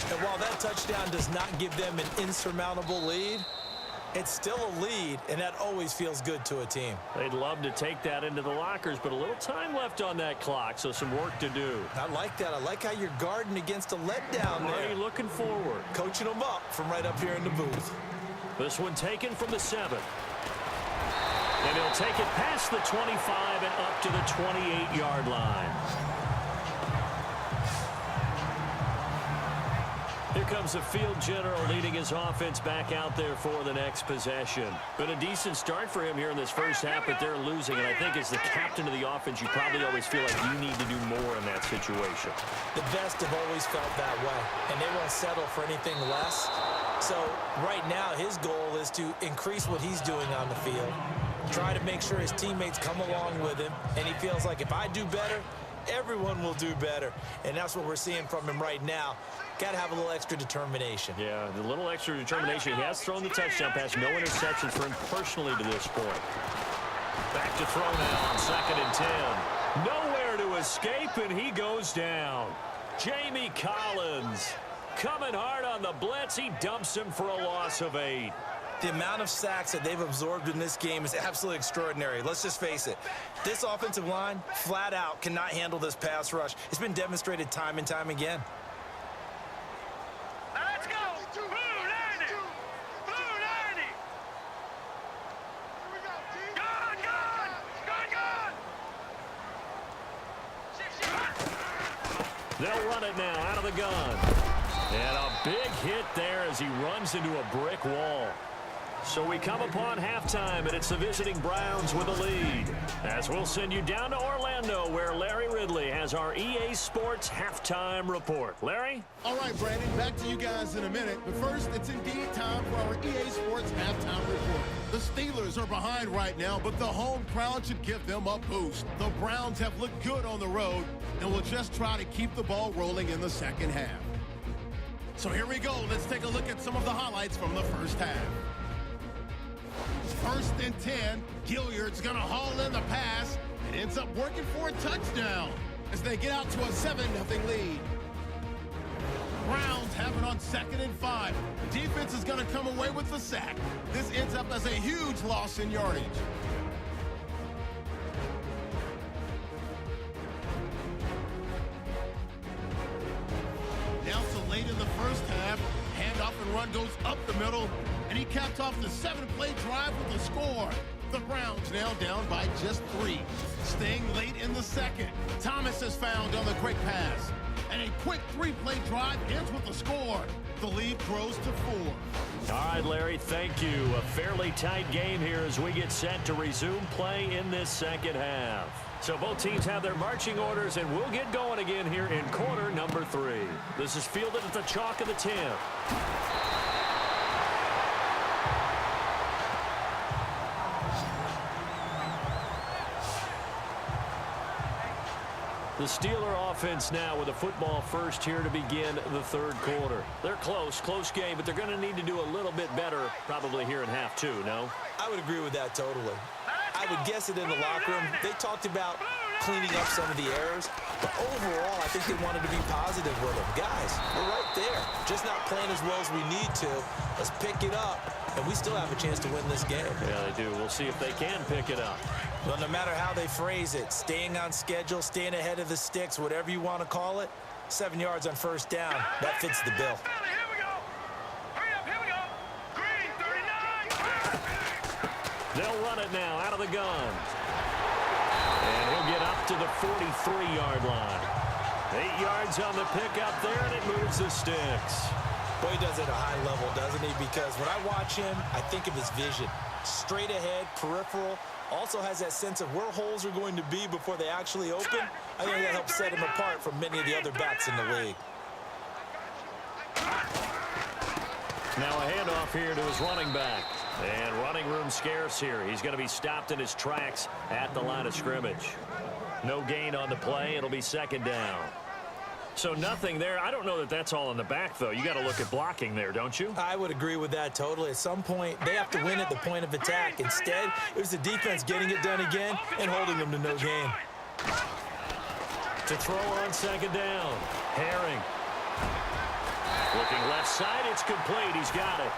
And while that touchdown does not give them an insurmountable lead, it's still a lead, and that always feels good to a team. They'd love to take that into the lockers, but a little time left on that clock, so some work to do. I like that. I like how you're guarding against a letdown there. Already looking forward. Coaching them up from right up here in the booth. This one taken from the 7. And he'll take it past the 25 and up to the 28-yard line. Here comes the field general leading his offense back out there for the next possession. Been a decent start for him here in this 1st half, but they're losing. And I think as the captain of the offense, you probably always feel like you need to do more in that situation. The best have always felt that way, and they won't settle for anything less. So right now, his goal is to increase what he's doing on the field, try to make sure his teammates come along with him, and he feels like if I do better, everyone will do better. And that's what we're seeing from him right now. Got to have a little extra determination. Yeah, the little extra determination. He has thrown the touchdown pass. No interceptions for him personally to this point. Back to throw now on 2nd and 10. Nowhere to escape, and he goes down. Jamie Collins coming hard on the blitz. He dumps him for a loss of 8. The amount of sacks that they've absorbed in this game is absolutely extraordinary. Let's just face it. This offensive line, flat out, cannot handle this pass rush. It's been demonstrated time and time again. Let's go. Blue landing. Blue landing. Good, good. Good, good. They'll run it now out of the gun. And a big hit there as he runs into a brick wall. So we come upon halftime, and it's the visiting Browns with a lead. As we'll send you down to Orlando, where Larry Ridley has our EA Sports halftime report. Larry? All right, Brandon, back to you guys in a minute. But first, it's indeed time for our EA Sports halftime report. The Steelers are behind right now, but the home crowd should give them a boost. The Browns have looked good on the road, and will just try to keep the ball rolling in the 2nd half. So here we go. Let's take a look at some of the highlights from the 1st half. 1st and 10. Gilliard's going to haul in the pass and ends up working for a touchdown as they get out to a 7-0 lead. Browns have it on 2nd and 5. Defense is going to come away with the sack. This ends up as a huge loss in yardage. Now to late in the first half, handoff and run goes up the middle, and he caps off the 7-play drive with a score. The Browns now down by just 3. Staying late in the second, Thomas is found on the quick pass. And a quick 3-play drive ends with a score. The lead grows to 4. All right, Larry, thank you. A fairly tight game here as we get set to resume play in this second half. So both teams have their marching orders, and we'll get going again here in quarter number 3. This is fielded at the chalk of the 10. The Steeler offense now with a football first here to begin the third quarter. They're close game, but they're going to need to do a little bit better probably here in half 2, no? I would agree with that totally. I would guess it in the locker room. They talked about cleaning up some of the errors, but overall, I think they wanted to be positive with them. Guys, we're right there. Just not playing as well as we need to. Let's pick it up, and we still have a chance to win this game. Yeah, they do. We'll see if they can pick it up. Well, no matter how they phrase it, staying on schedule, staying ahead of the sticks, whatever you want to call it, 7 yards on first down, that fits the bill. Here we go. Hurry up, here we go. Green, 39. They'll run it now out of the gun. And he'll get up to the 43-yard line. 8 yards on the pickup there, and it moves the sticks. Boy, he does it at a high level, doesn't he? Because when I watch him, I think of his vision. Straight ahead, peripheral. Also has that sense of where holes are going to be before they actually open. I think that helps set him apart from many of the other backs in the league. Now a handoff here to his running back. And running room scarce here. He's going to be stopped in his tracks at the line of scrimmage. No gain on the play. It'll be second down. So nothing there. I don't know that that's all in the back, though. You got to look at blocking there, don't you? I would agree with that totally. At some point, they have to win at the point of attack. Instead, it was the defense getting it done again and holding them to no gain. To throw on second down. Herring. Looking left side, it's complete. He's got it.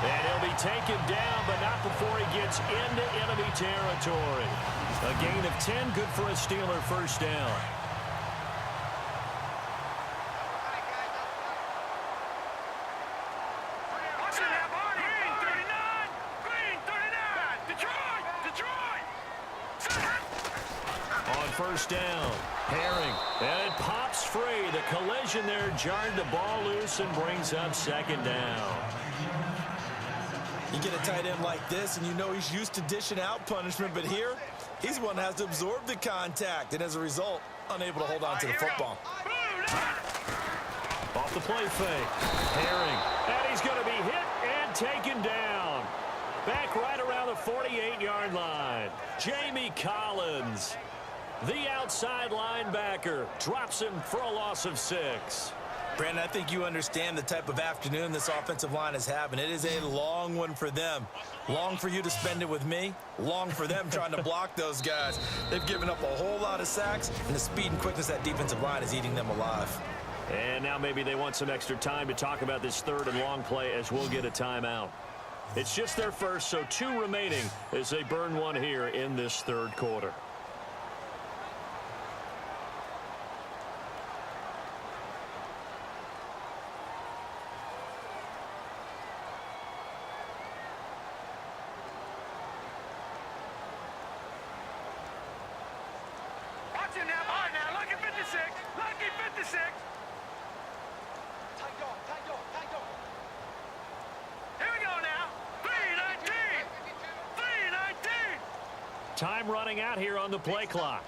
And he'll be taken down, but not before he gets into enemy territory. A gain of 10, good for a Steeler first down. First down. Herring. And it pops free. The collision there jarred the ball loose and brings up second down. You get a tight end like this, and you know he's used to dishing out punishment, but here, he's the one that has to absorb the contact, and as a result, unable to hold on to the football. Off the play fake. Herring. And he's going to be hit and taken down. Back right around the 48-yard line. Jamie Collins, the outside linebacker, drops him for a loss of 6. Brandon, I think you understand the type of afternoon this offensive line is having. It is a long one for them. Long for you to spend it with me. Long for them trying to block those guys. They've given up a whole lot of sacks, and the speed and quickness of that defensive line is eating them alive. And now maybe they want some extra time to talk about this third and long play as we'll get a timeout. It's just their first, so 2 remaining as they burn one here in this third quarter. Time running out here on the play clock.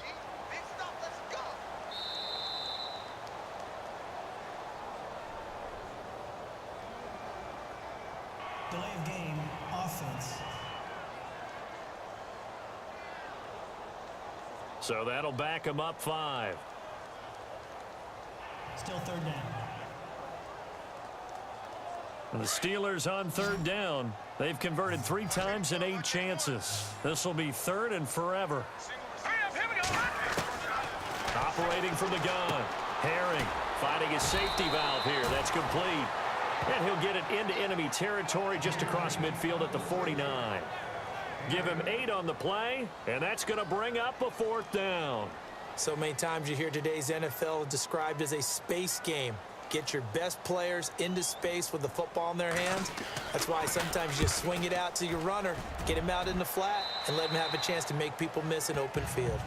Delay of game, offense. So that'll back him up 5. Still third down. And the Steelers on third down. They've converted 3 times in 8 chances. This will be third and forever. Operating from the gun. Herring Finding his safety valve here. That's complete. And he'll get it into enemy territory just across midfield at the 49. Give him 8 on the play, and that's going to bring up a 4th down. So many times you hear today's NFL described as a space game. Get your best players into space with the football in their hands. That's why sometimes you just swing it out to your runner, get him out in the flat, and let him have a chance to make people miss an open field.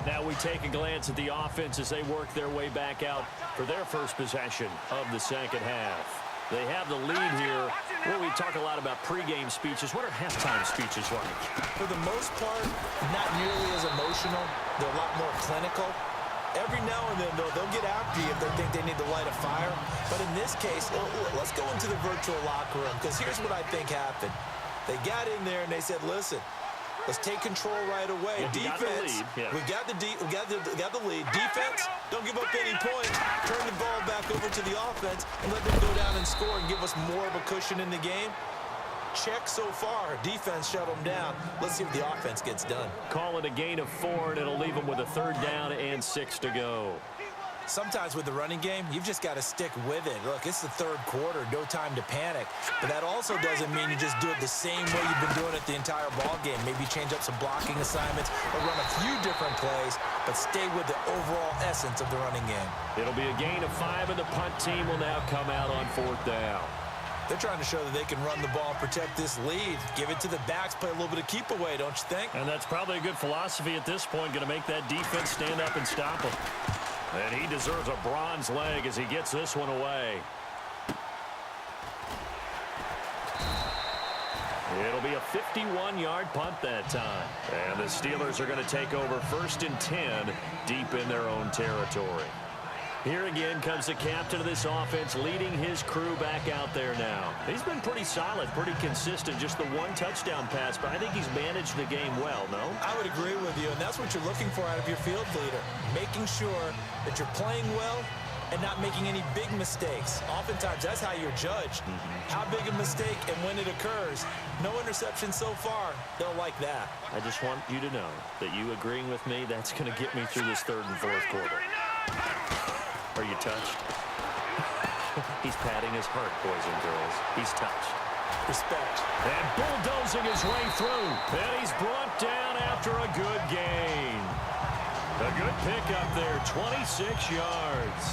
Now we take a glance at the offense as they work their way back out for their first possession of the second half. They have the lead here. Well, we talk a lot about pregame speeches. What are halftime speeches like? For the most part, not nearly as emotional. They're a lot more clinical. Every now and then, though, they'll get after you if they think they need to light a fire. But in this case, let's go into the virtual locker room, because here's what I think happened. They got in there and they said, listen, let's take control right away. Yeah, Defense, we got the lead. Defense, don't give up any points. Turn the ball back over to the offense and let them go down and score and give us more of a cushion in the game. Check so far. Defense shut them down. Let's see what the offense gets done. Call it a gain of 4, and it'll leave them with a 3rd down and 6 to go. Sometimes with the running game, you've just got to stick with it. Look, it's the 3rd quarter, no time to panic. But that also doesn't mean you just do it the same way you've been doing it the entire ball game. Maybe change up some blocking assignments or run a few different plays, but stay with the overall essence of the running game. It'll be a gain of 5, and the punt team will now come out on 4th down. They're trying to show that they can run the ball, protect this lead, give it to the backs, play a little bit of keep away, don't you think? And that's probably a good philosophy at this point, going to make that defense stand up and stop him. And he deserves a bronze leg as he gets this one away. It'll be a 51-yard punt that time. And the Steelers are going to take over 1st and 10 deep in their own territory. Here again comes the captain of this offense, leading his crew back out there now. He's been pretty solid, pretty consistent, just the 1 touchdown pass, but I think he's managed the game well, no? I would agree with you, and that's what you're looking for out of your field leader, making sure that you're playing well and not making any big mistakes. Oftentimes, that's how you're judged. How big a mistake and when it occurs. No interception so far. They'll like that. I just want you to know that you agreeing with me, that's going to get me through this 3rd and 4th quarter. Are you touched? He's patting his heart, boys and girls. He's touched. Respect. And bulldozing his way through. And he's brought down after a good gain. A good pickup there, 26 yards.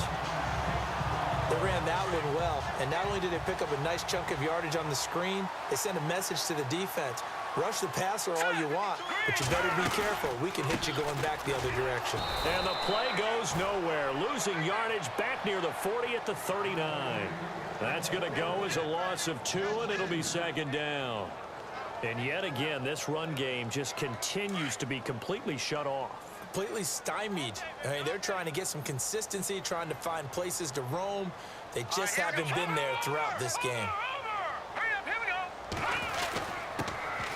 They ran that one well, and not only did they pick up a nice chunk of yardage on the screen, they sent a message to the defense. Rush the passer all you want, but you better be careful. We can hit you going back the other direction. And the play goes nowhere. Losing yardage back near the 40 at the 39. That's going to go as a loss of 2, and it'll be 2nd down. And yet again, this run game just continues to be completely shut off. Completely stymied. I mean, they're trying to get some consistency, trying to find places to roam. They just haven't been there throughout this game.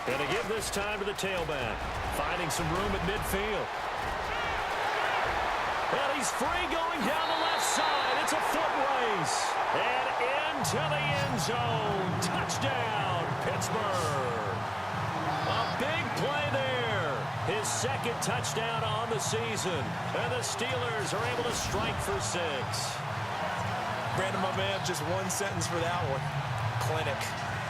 And to give this time to the tailback. Finding some room at midfield. And he's free going down the left side. It's a foot race. And into the end zone. Touchdown, Pittsburgh. A big play there. His 2nd touchdown on the season. And the Steelers are able to strike for 6. Brandon, my man, just 1 sentence for that one. Clinic.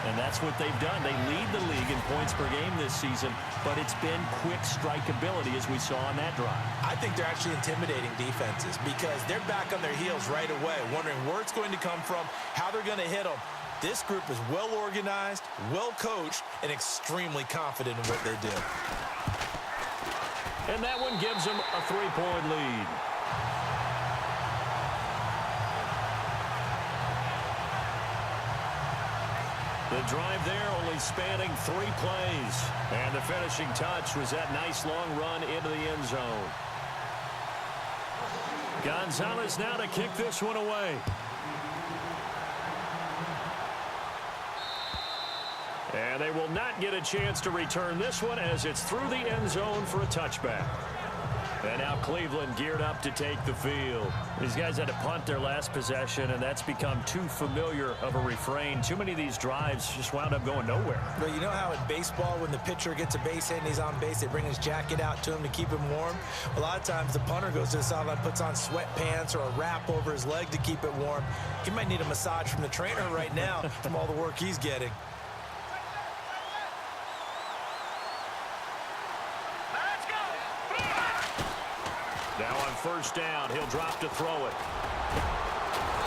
And that's what they've done. They lead the league in points per game this season, but it's been quick strikeability as we saw on that drive. I think they're actually intimidating defenses because they're back on their heels right away, wondering where it's going to come from, how they're going to hit them. This group is well organized, well coached, and extremely confident in what they do. And that one gives them a 3-point lead. The drive there only spanning 3 plays. And the finishing touch was that nice long run into the end zone. Gonzalez now to kick this one away. And they will not get a chance to return this one as it's through the end zone for a touchback. And now Cleveland geared up to take the field. These guys had to punt their last possession, and that's become too familiar of a refrain. Too many of these drives just wound up going nowhere. Well, you know how in baseball, when the pitcher gets a base hit and he's on base, they bring his jacket out to him to keep him warm? A lot of times the punter goes to the sideline, puts on sweatpants or a wrap over his leg to keep it warm. He might need a massage from the trainer right now from all the work he's getting. Now on first down, he'll drop to throw it.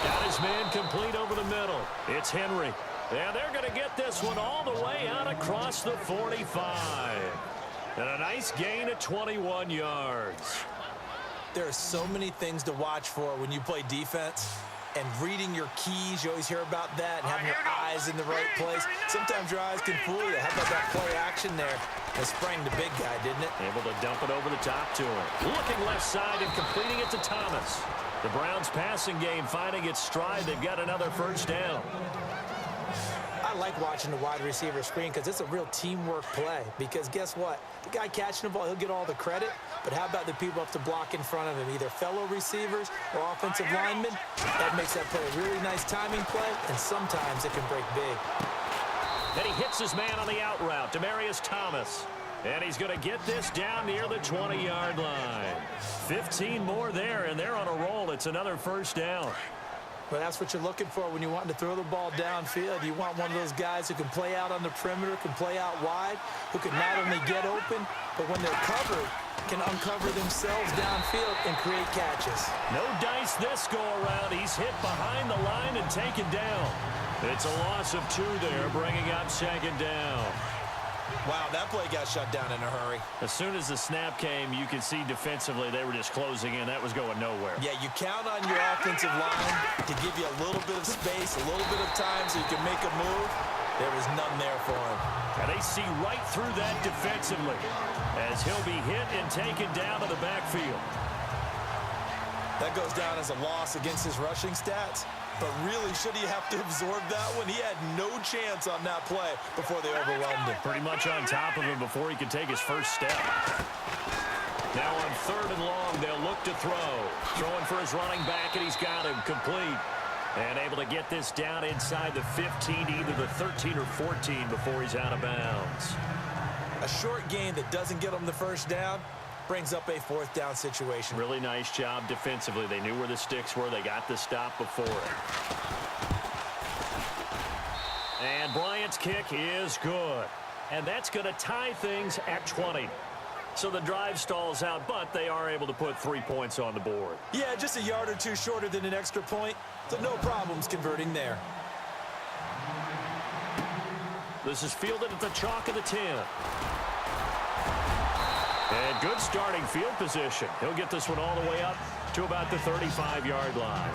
Got his man complete over the middle. It's Henry. And they're going to get this one all the way out across the 45. And a nice gain of 21 yards. There are so many things to watch for when you play defense. And reading your keys, you always hear about that, and having your eyes in the right place. Sometimes your eyes can fool you. How about that play action there? It sprang the big guy, didn't it? Able to dump it over the top to him. Looking left side and completing it to Thomas. The Browns passing game finding its stride. They've got another first down. I like watching the wide receiver screen because it's a real teamwork play. Because guess what? The guy catching the ball, he'll get all the credit. But how about the people up to block in front of him, either fellow receivers or offensive linemen? That makes that play a really nice timing play, and sometimes it can break big. Then he hits his man on the out route, Demaryius Thomas. And he's going to get this down near the 20-yard line. 15 more there, and they're on a roll. It's another first down. Well, that's what you're looking for when you want to throw the ball downfield. You want one of those guys who can play out on the perimeter, can play out wide, who can not only get open, but when they're covered, can uncover themselves downfield and create catches. No dice this go-around. He's hit behind the line and taken down. It's a loss of 2 there, bringing up second down. Wow, that play got shut down in a hurry. As soon as the snap came, you could see defensively they were just closing in. That was going nowhere. Yeah, you count on your offensive line to give you a little bit of space, a little bit of time so you can make a move. There was none there for him. And they see right through that defensively as he'll be hit and taken down to the backfield. That goes down as a loss against his rushing stats. But really, should he have to absorb that one? He had no chance on that play before they overwhelmed him. Pretty much on top of him before he could take his first step. Now on 3rd and long, they'll look to throw. Throwing for his running back, and he's got him complete. And able to get this down inside the 15 to either the 13 or 14 before he's out of bounds. A short game that doesn't get him the first down brings up a 4th down situation. Really nice job defensively. They knew where the sticks were. They got the stop before it. And Bryant's kick is good. And that's going to tie things at 20. So the drive stalls out, but they are able to put 3 points on the board. Yeah, just a yard or 2 shorter than an extra point. So no problems converting there. This is fielded at the chalk of the 10. And good starting field position. He'll get this one all the way up to about the 35-yard line.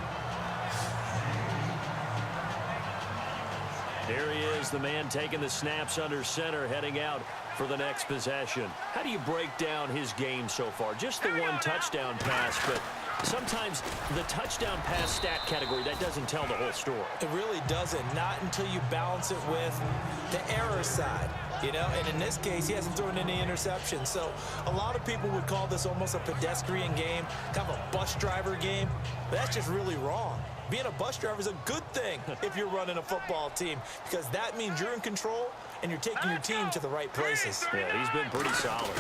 There he is, the man taking the snaps under center, heading out for the next possession. How do you break down his game so far? Just the 1 touchdown pass, but sometimes the touchdown pass stat category, that doesn't tell the whole story. It really doesn't, not until you balance it with the error side. You know, and in this case, he hasn't thrown any interceptions. So a lot of people would call this almost a pedestrian game, kind of a bus driver game. But that's just really wrong. Being a bus driver is a good thing if you're running a football team, because that means you're in control and you're taking your team to the right places. Yeah, he's been pretty solid.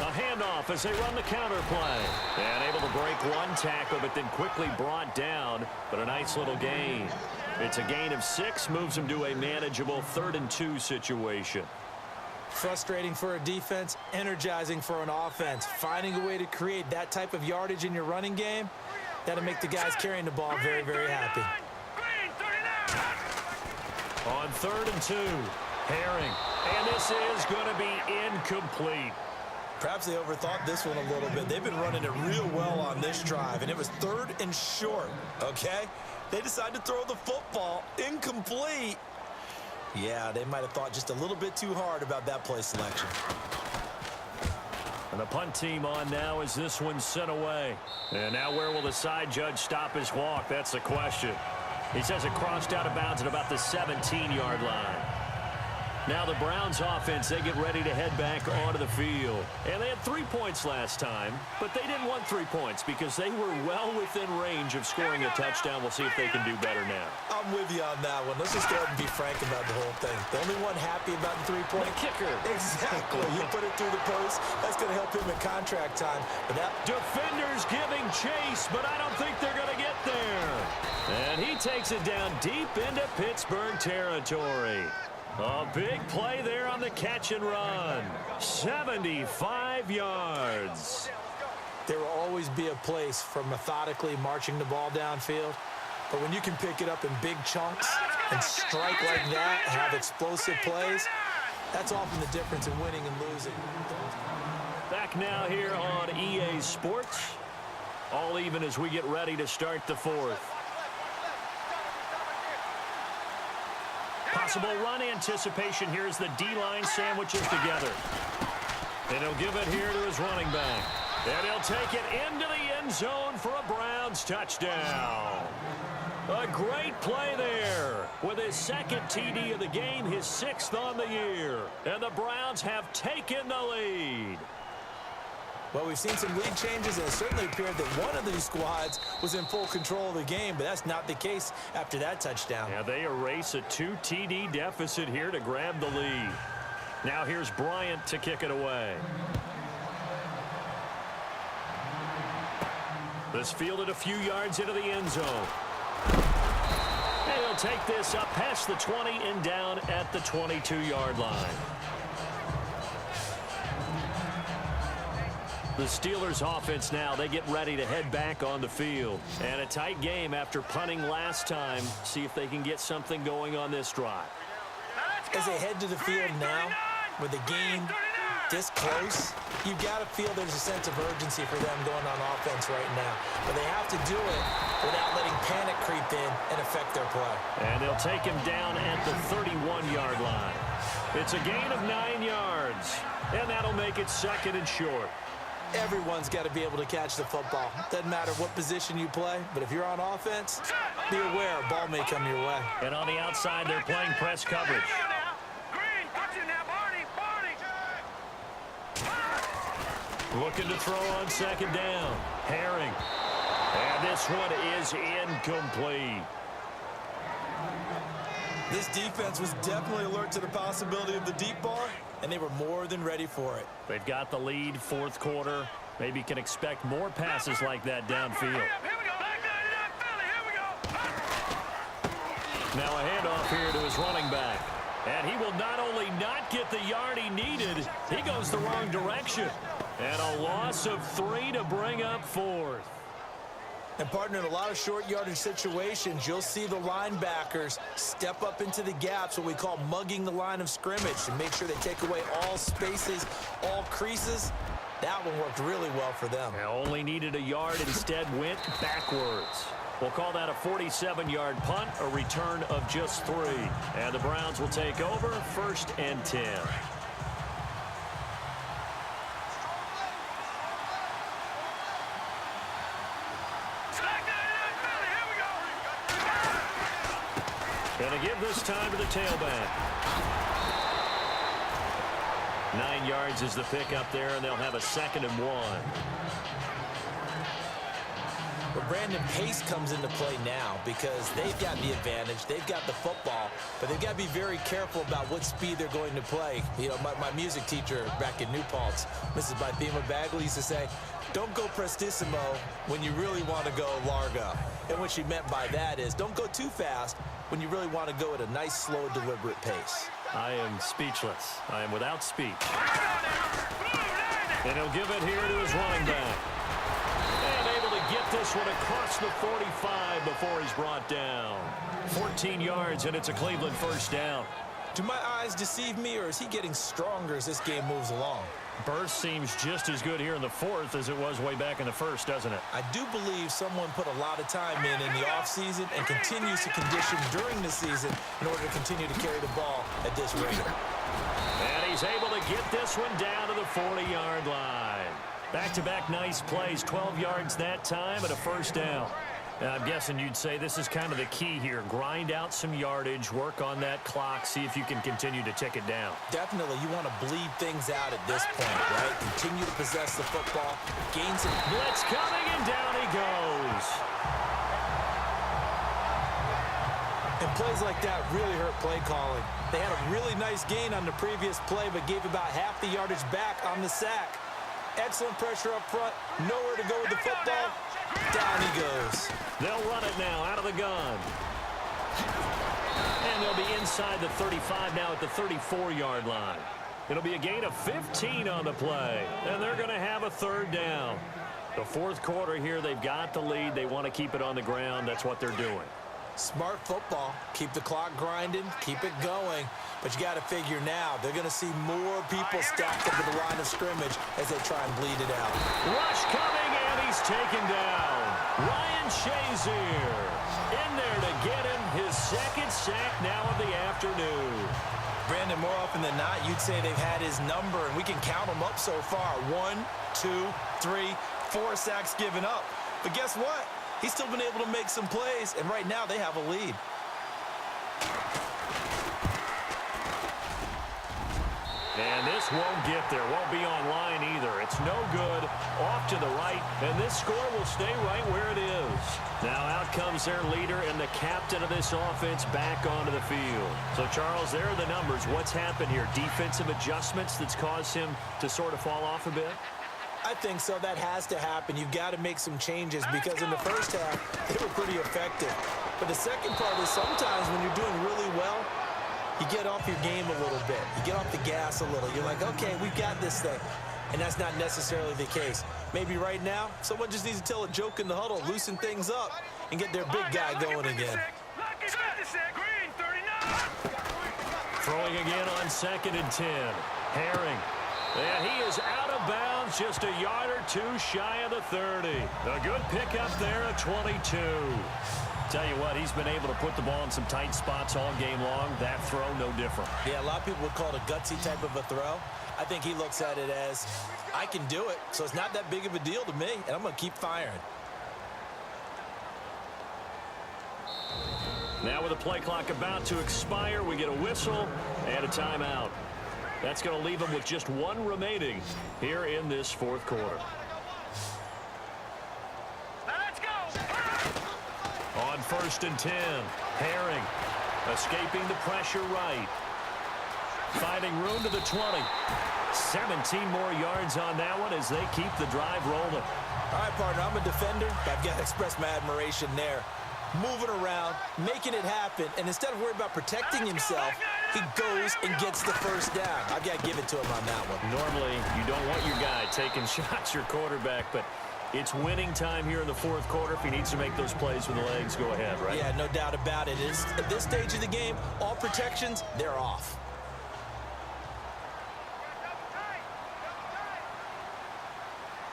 A handoff as they run the counter play. And able to break 1 tackle, but then quickly brought down. But a nice little gain. It's a gain of 6, moves him to a manageable 3rd and 2 situation. Frustrating for a defense, energizing for an offense. Finding a way to create that type of yardage in your running game, that'll make the guys carrying the ball very, very happy. On 3rd and 2, Herring. And this is going to be incomplete. Perhaps they overthought this one a little bit. They've been running it real well on this drive, and it was 3rd and short, okay? They decided to throw the football incomplete. Yeah, they might have thought just a little bit too hard about that play selection. And the punt team on now as this one's sent away. And now where will the side judge stop his walk? That's the question. He says it crossed out of bounds at about the 17-yard line. Now the Browns offense, they get ready to head back onto the field. And they had 3 points last time, but they didn't want 3 points because they were well within range of scoring a touchdown. We'll see if they can do better now. I'm with you on that one. Let's just go ahead and be frank about the whole thing. The only one happy about the 3-point The kicker. Exactly. You put it through the post. That's going to help him in contract time. But that Defenders giving chase, but I don't think they're going to get there. And he takes it down deep into Pittsburgh territory. A big play there on the catch and run. 75 yards. there will always be a place for methodically marching the ball downfield. But when you can pick it up in big chunks and strike like that and have explosive plays, that's often the difference in winning and losing. Back now here on EA Sports. All even as we get ready to start the fourth. Possible run anticipation here as the D-line sandwiches together. And he'll give it here to his running back. And he'll take it into the end zone for a Browns touchdown. A great play there with his second TD of the game, his sixth on the year. And the Browns have taken the lead. Well, we've seen some lead changes, and it certainly appeared that one of these squads was in full control of the game, but that's not the case after that touchdown. Yeah, they erase a 2 TD deficit here to grab the lead. Now here's Bryant to kick it away. This fielded a few yards into the end zone. And he'll take this up past the 20 and down at the 22-yard line. The Steelers offense now, they get ready to head back on the field. And a tight game after punting last time. See if they can get something going on this drive. As they head to the field now, with the game this close, you've got to feel there's a sense of urgency for them going on offense right now. But they have to do it without letting panic creep in and affect their play. And they'll take him down at the 31-yard line. It's a gain of 9 yards. And that'll make it second and short. Everyone's got to be able to catch the football. Doesn't matter what position you play, but if you're on offense, be aware a ball may come your way. And on the outside, they're playing press coverage. Looking to throw on second down. Herring. And this one is incomplete. This defense was definitely alert to the possibility of the deep ball, and they were more than ready for it. They've got the lead, fourth quarter. Maybe can expect more passes like that downfield. Now a handoff here to his running back. And he will not only not get the yard he needed, he goes the wrong direction. And a loss of 3 to bring up fourth. And, partner, in a lot of short yardage situations, you'll see the linebackers step up into the gaps, what we call mugging the line of scrimmage, to make sure they take away all spaces, all creases. That one worked really well for them. They only needed a yard, instead went backwards. We'll call that a 47-yard punt, a return of just 3. And the Browns will take over, 1st and 10. Going to give this time to the tailback. 9 yards is the pickup there, and they'll have a 2nd and 1. But Brandon, pace comes into play now because they've got the advantage. They've got the football, but they've got to be very careful about what speed they're going to play. You know, my music teacher back in New Paltz, Mrs. Bythema Bagley, used to say, don't go prestissimo when you really want to go largo. And what she meant by that is don't go too fast when you really want to go at a nice, slow, deliberate pace. I am speechless. I am without speech. And he'll give it here to his running back. And able to get this one across the 45 before he's brought down. 14 yards, and it's a Cleveland first down. Do my eyes deceive me, or is he getting stronger as this game moves along? Burst seems just as good here in the fourth as it was way back in the first, doesn't it? I do believe someone put a lot of time in the offseason and continues to condition during the season in order to continue to carry the ball at this rate. And he's able to get this one down to the 40-yard line. Back-to-back nice plays, 12 yards that time and a first down. I'm guessing you'd say this is kind of the key here. Grind out some yardage, work on that clock, see if you can continue to tick it down. Definitely, you want to bleed things out at this point, right? Continue to possess the football, gain some... Blitz coming, and down he goes. And plays like that really hurt play calling. They had a really nice gain on the previous play, but gave about half the yardage back on the sack. Excellent pressure up front, nowhere to go with the football. Down he goes. They'll run it now out of the gun. And they'll be inside the 35 now at the 34-yard line. It'll be a gain of 15 on the play, and they're going to have a third down. The fourth quarter here, they've got the lead. They want to keep it on the ground. That's what they're doing. Smart football. Keep the clock grinding, keep it going. But you got to figure now, they're going to see more people stacked up at the line of scrimmage as they try and bleed it out. Rush coming, and he's taken down. Ryan Shazier in there to get him his second sack now of the afternoon. Brandon, more often than not, you'd say they've had his number, and we can count them up so far. 1, 2, 3, 4 sacks given up. But guess what? He's still been able to make some plays, and right now they have a lead. And this won't get there, won't be online either. It's no good, off to the right, and this score will stay right where it is. Now out comes their leader and the captain of this offense back onto the field. So, Charles, there are the numbers. What's happened here? Defensive adjustments that's caused him to sort of fall off a bit? I think so. That has to happen. You've got to make some changes because in the first half, they were pretty effective. But the second part is sometimes when you're doing really well, you get off your game a little bit. You get off the gas a little. You're like, okay, we've got this thing. And that's not necessarily the case. Maybe right now, someone just needs to tell a joke in the huddle, loosen things up, and get their big guy going again. Throwing again on 2nd and 10. Herring. And he is out of bounds, just a yard or two shy of the 30. A good pickup there at 22. Tell you what, he's been able to put the ball in some tight spots all game long. That throw, no different. Yeah, a lot of people would call it a gutsy type of a throw. I think he looks at it as, I can do it, so it's not that big of a deal to me, and I'm going to keep firing. Now with the play clock about to expire, we get a whistle and a timeout. That's going to leave them with just one remaining here in this fourth quarter. Let's go. On 1st and 10, Herring escaping the pressure right. Finding room to the 20. 17 more yards on that one as they keep the drive rolling. All right, partner, I'm a defender, but I've got to express my admiration there. Moving around, making it happen, and instead of worrying about protecting himself, he goes and gets the first down. I've got to give it to him on that one. Normally, you don't want your guy taking shots, your quarterback, but it's winning time here in the fourth quarter. If he needs to make those plays with the legs, go ahead, right? Yeah, no doubt about it. At this stage of the game, all protections, they're off.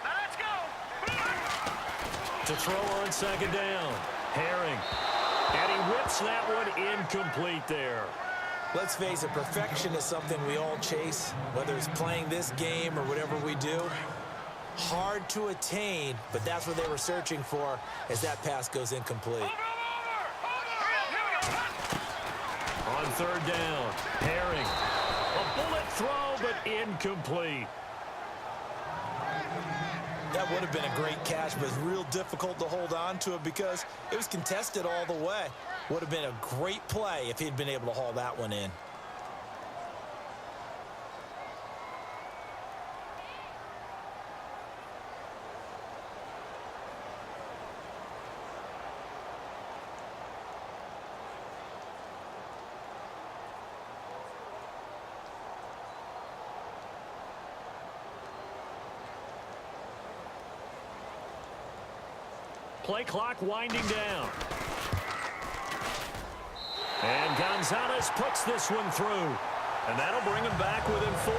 Let's go. To throw on 2nd down, Herring. And he whips that one incomplete there. Let's face it, perfection is something we all chase, whether it's playing this game or whatever we do. Hard to attain, but that's what they were searching for as that pass goes incomplete. On 3rd down, Herring. A bullet throw, but incomplete. That would have been a great catch, but it's real difficult to hold on to it because it was contested all the way. Would have been a great play if he'd been able to haul that one in. Play clock winding down. And Gonzalez puts this one through. And that'll bring him back within 4.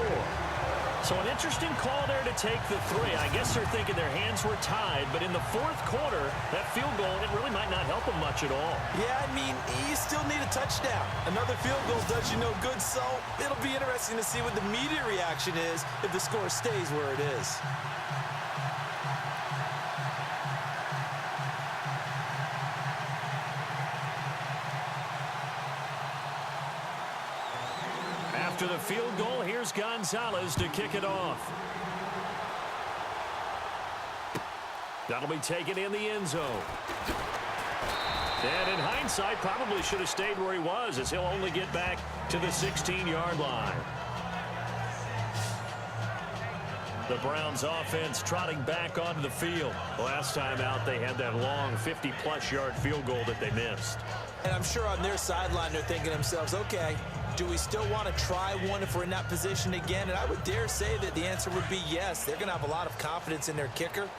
So an interesting call there to take the 3. I guess they're thinking their hands were tied, but in the fourth quarter, that field goal, it really might not help them much at all. Yeah, I mean, you still need a touchdown. Another field goal does you no good, so it'll be interesting to see what the media reaction is if the score stays where it is. After the field goal, here's Gonzalez to kick it off. That'll be taken in the end zone. And in hindsight, probably should have stayed where he was, as he'll only get back to the 16-yard line. The Browns offense trotting back onto the field. Last time out, they had that long 50-plus yard field goal that they missed. And I'm sure on their sideline, they're thinking to themselves, okay, do we still want to try one if we're in that position again? And I would dare say that the answer would be yes. They're going to have a lot of confidence in their kicker.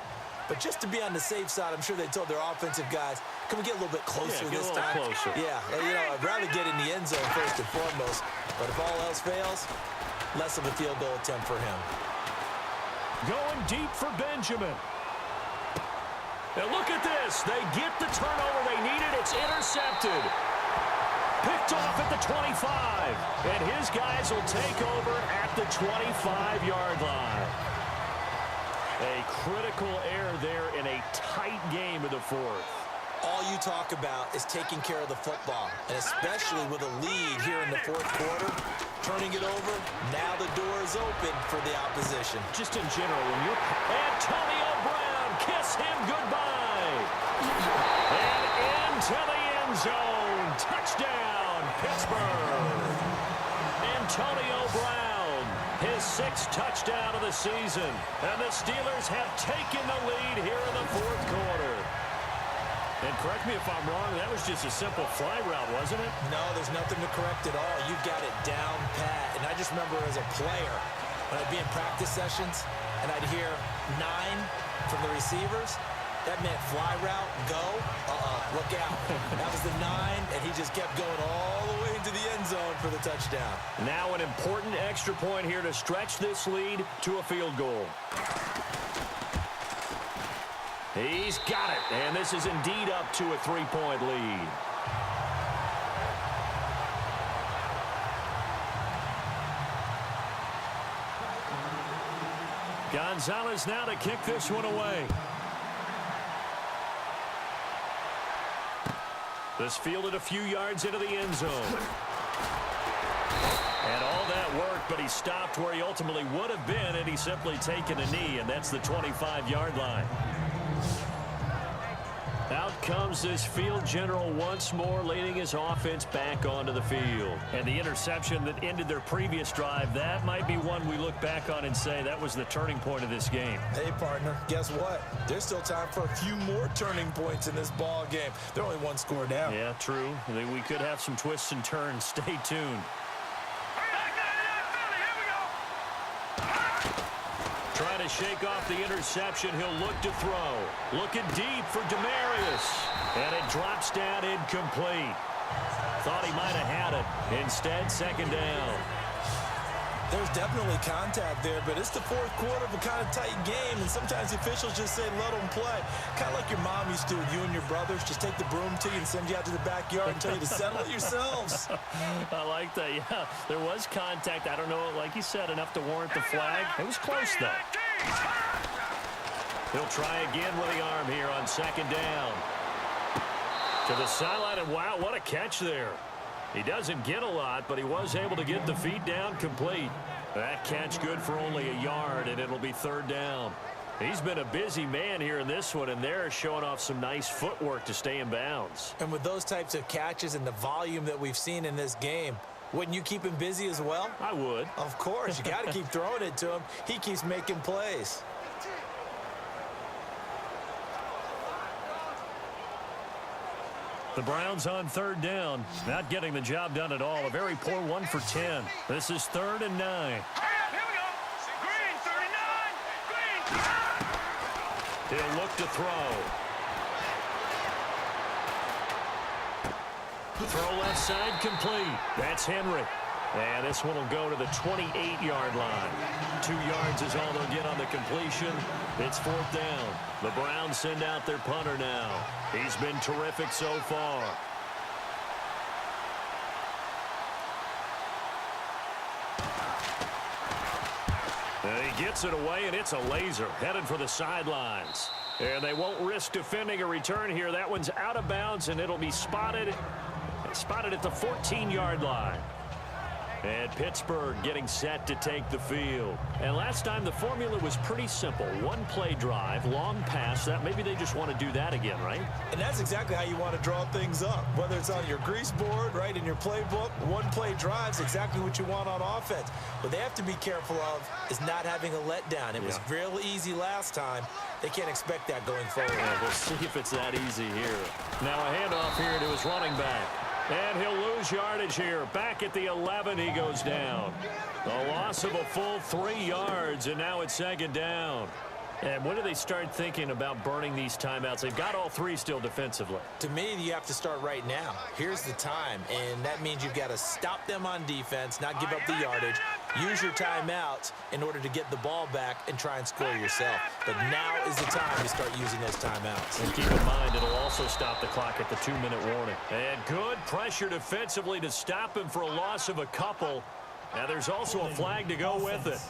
But just to be on the safe side, I'm sure they told their offensive guys, can we get a little bit closer this time? Closer. Yeah, you know, I'd rather get in the end zone first and foremost. But if all else fails, less of a field goal attempt for him. Going deep for Benjamin. Now look at this. They get the turnover they needed. It's intercepted. Picked off at the 25. And his guys will take over at the 25-yard line. A critical error there in a tight game in the fourth. All you talk about is taking care of the football, and especially with a lead here in the fourth quarter, turning it over, now the door is open for the opposition. Just in general, when you're... Antonio Brown, kiss him goodbye. And into the end zone. Touchdown, Pittsburgh. Antonio Brown, his 6th touchdown of the season. And the Steelers have taken the lead here in the fourth quarter. And correct me if I'm wrong, that was just a simple fly route, wasn't it? No, there's nothing to correct at all. You've got it down pat. And I just remember as a player, when I'd be in practice sessions, and I'd hear 9 from the receivers, that meant fly route, go, look out. That was the 9, and he just kept going all the way into the end zone for the touchdown. Now an important extra point here to stretch this lead to a field goal. He's got it, and this is indeed up to a 3-point lead. Gonzalez now to kick this one away. This fielded a few yards into the end zone. And all that worked, but he stopped where he ultimately would have been, and he's simply taken a knee, and that's the 25-yard line. Out comes this field general once more, leading his offense back onto the field. And the interception that ended their previous drive, that might be one we look back on and say that was the turning point of this game. Hey, partner, guess what? There's still time for a few more turning points in this ball game. They're only 1 score down. Yeah, true. We could have some twists and turns. Stay tuned. Trying to shake off the interception. He'll look to throw. Looking deep for Demarius. And it drops down incomplete. Thought he might have had it. Instead, 2nd down. There's definitely contact there, but it's the fourth quarter of a kind of tight game, and sometimes the officials just say, let them play. Kind of like your mom used to with you and your brothers. Just take the broom to you and send you out to the backyard and tell you to settle it yourselves. I like that, yeah. There was contact. I don't know, like you said, enough to warrant the flag. It was close, though. He'll try again with the arm here on 2nd down. To the sideline, and wow, what a catch there. He doesn't get a lot, but he was able to get the feet down complete. That catch good for only a yard, and it'll be 3rd down. He's been a busy man here in this one, and they're showing off some nice footwork to stay in bounds. And with those types of catches and the volume that we've seen in this game, wouldn't you keep him busy as well? I would. Of course. You got to keep throwing it to him. He keeps making plays. The Browns on 3rd down. Not getting the job done at all. A very poor 1 for 10. This is 3rd and 9. Here we go. Green, 39. Green. He'll look to throw. Throw left side complete. That's Henry. And this one will go to the 28-yard line. 2 yards is all they'll get on the completion. It's 4th down. The Browns send out their punter now. He's been terrific so far. And he gets it away, and it's a laser headed for the sidelines. And they won't risk defending a return here. That one's out of bounds, and it'll be spotted at the 14-yard line. And Pittsburgh getting set to take the field. And last time the formula was pretty simple. One play drive, long pass. That maybe they just want to do that again, right? And that's exactly how you want to draw things up. Whether it's on your grease board, right, in your playbook, one play drive's exactly what you want on offense. What they have to be careful of is not having a letdown. It was real easy last time. They can't expect that going forward. Yeah, we'll see if it's that easy here. Now a handoff here to his running back. And he'll lose yardage here. Back at the 11, he goes down. A loss of a full 3 yards, and now it's second down. And when do they start thinking about burning these timeouts? They've got all 3 still defensively. To me, you have to start right now. Here's the time, and that means you've got to stop them on defense, not give up the yardage, use your timeouts in order to get the ball back and try and score yourself. But now is the time to start using those timeouts. And keep in mind, it'll also stop the clock at the 2-minute warning. And good pressure defensively to stop him for a loss of a couple. Now there's also a flag to go with it.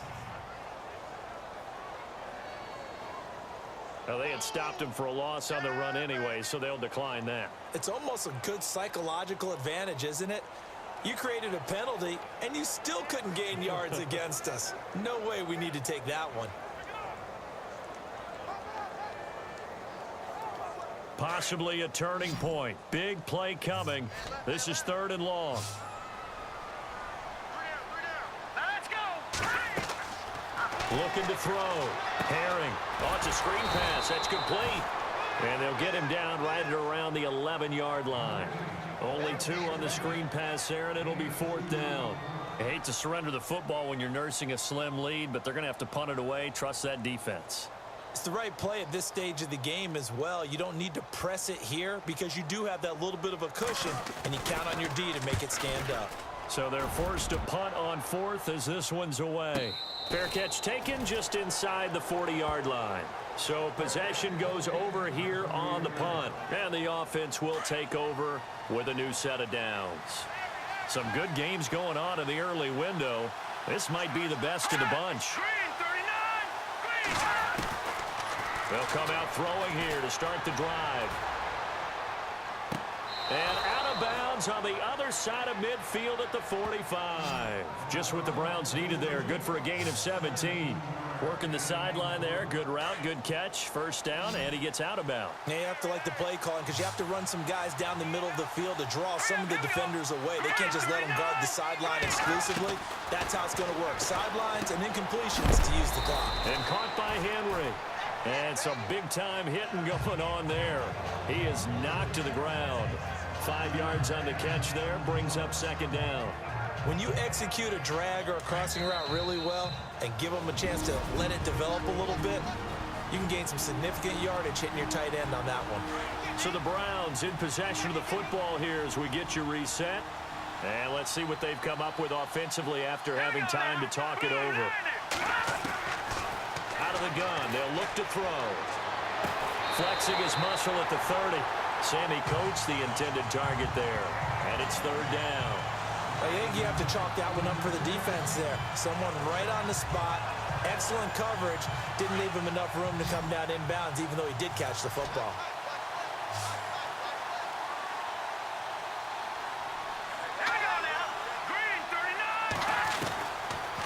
Well, they had stopped him for a loss on the run anyway, so they'll decline that. It's almost a good psychological advantage, isn't it? You created a penalty, and you still couldn't gain yards against us. No way we need to take that one. Possibly a turning point. Big play coming. This is 3rd and long. Looking to throw. Herring. Oh, it's a screen pass. That's complete. And they'll get him down right at around the 11-yard line. Only 2 on the screen pass there, and it'll be 4th down. I hate to surrender the football when you're nursing a slim lead, but they're going to have to punt it away. Trust that defense. It's the right play at this stage of the game as well. You don't need to press it here because you do have that little bit of a cushion, and you count on your D to make it stand up. So they're forced to punt on 4th as this one's away. Fair catch taken just inside the 40-yard line. So possession goes over here on the punt. And the offense will take over with a new set of downs. Some good games going on in the early window. This might be the best of the bunch. They'll come out throwing here to start the drive. And out of bounds on the other side of midfield at the 45. Just what the Browns needed there. Good for a gain of 17. Working the sideline there. Good route, good catch. First down, and he gets out of bounds. Now you have to like the play calling because you have to run some guys down the middle of the field to draw some of the defenders away. They can't just let them guard the sideline exclusively. That's how it's going to work. Sidelines and incompletions to use the clock. And caught by Henry. And some big-time hitting going on there. He is knocked to the ground. 5 yards on the catch there, brings up second down. When you execute a drag or a crossing route really well and give them a chance to let it develop a little bit, you can gain some significant yardage hitting your tight end on that one. So the Browns in possession of the football here as we get you reset. And let's see what they've come up with offensively after having time to talk it over. Out of the gun, they'll look to throw. Flexing his muscle at the 30. Sammy Coates the intended target there. And it's 3rd down. I think you have to chalk that one up for the defense there. Someone right on the spot. Excellent coverage. Didn't leave him enough room to come down inbounds, even though he did catch the football.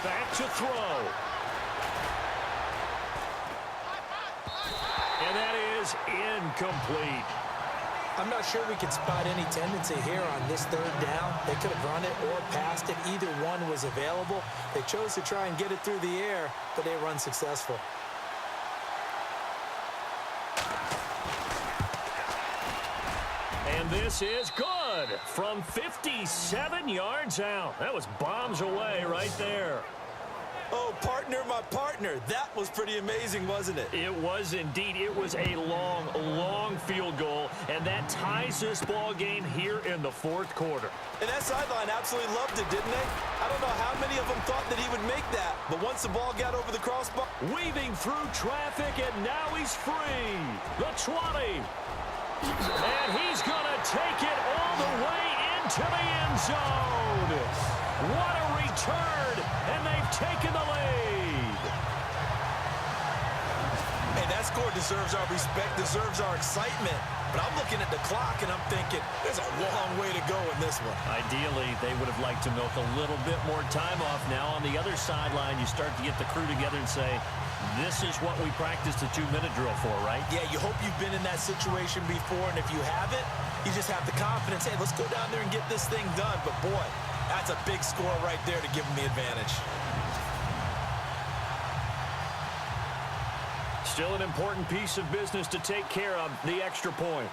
Back to throw. And that is incomplete. I'm not sure we could spot any tendency here on this 3rd down. They could have run it or passed it. Either one was available. They chose to try and get it through the air, but they were unsuccessful. And this is good from 57 yards out. That was bombs away right there. Oh, partner, my partner. That was pretty amazing, wasn't it? It was indeed. It was a long, long field goal, and that ties this ball game here in the 4th quarter. And that sideline absolutely loved it, didn't they? I don't know how many of them thought that he would make that, but once the ball got over the crossbar... Weaving through traffic, and now he's free. The 20. And he's going to take it all the way into the end zone. What a return, and they've taken the lead. Hey, that score deserves our respect, deserves our excitement. But I'm looking at the clock, and I'm thinking there's a long way to go in this one. Ideally, they would have liked to milk a little bit more time off. Now on the other sideline, you start to get the crew together and say, this is what we practiced a 2-minute drill for, right? Yeah, you hope you've been in that situation before, and if you haven't, you just have the confidence, hey, let's go down there and get this thing done. But, boy, that's a big score right there to give them the advantage. Still an important piece of business to take care of, the extra point.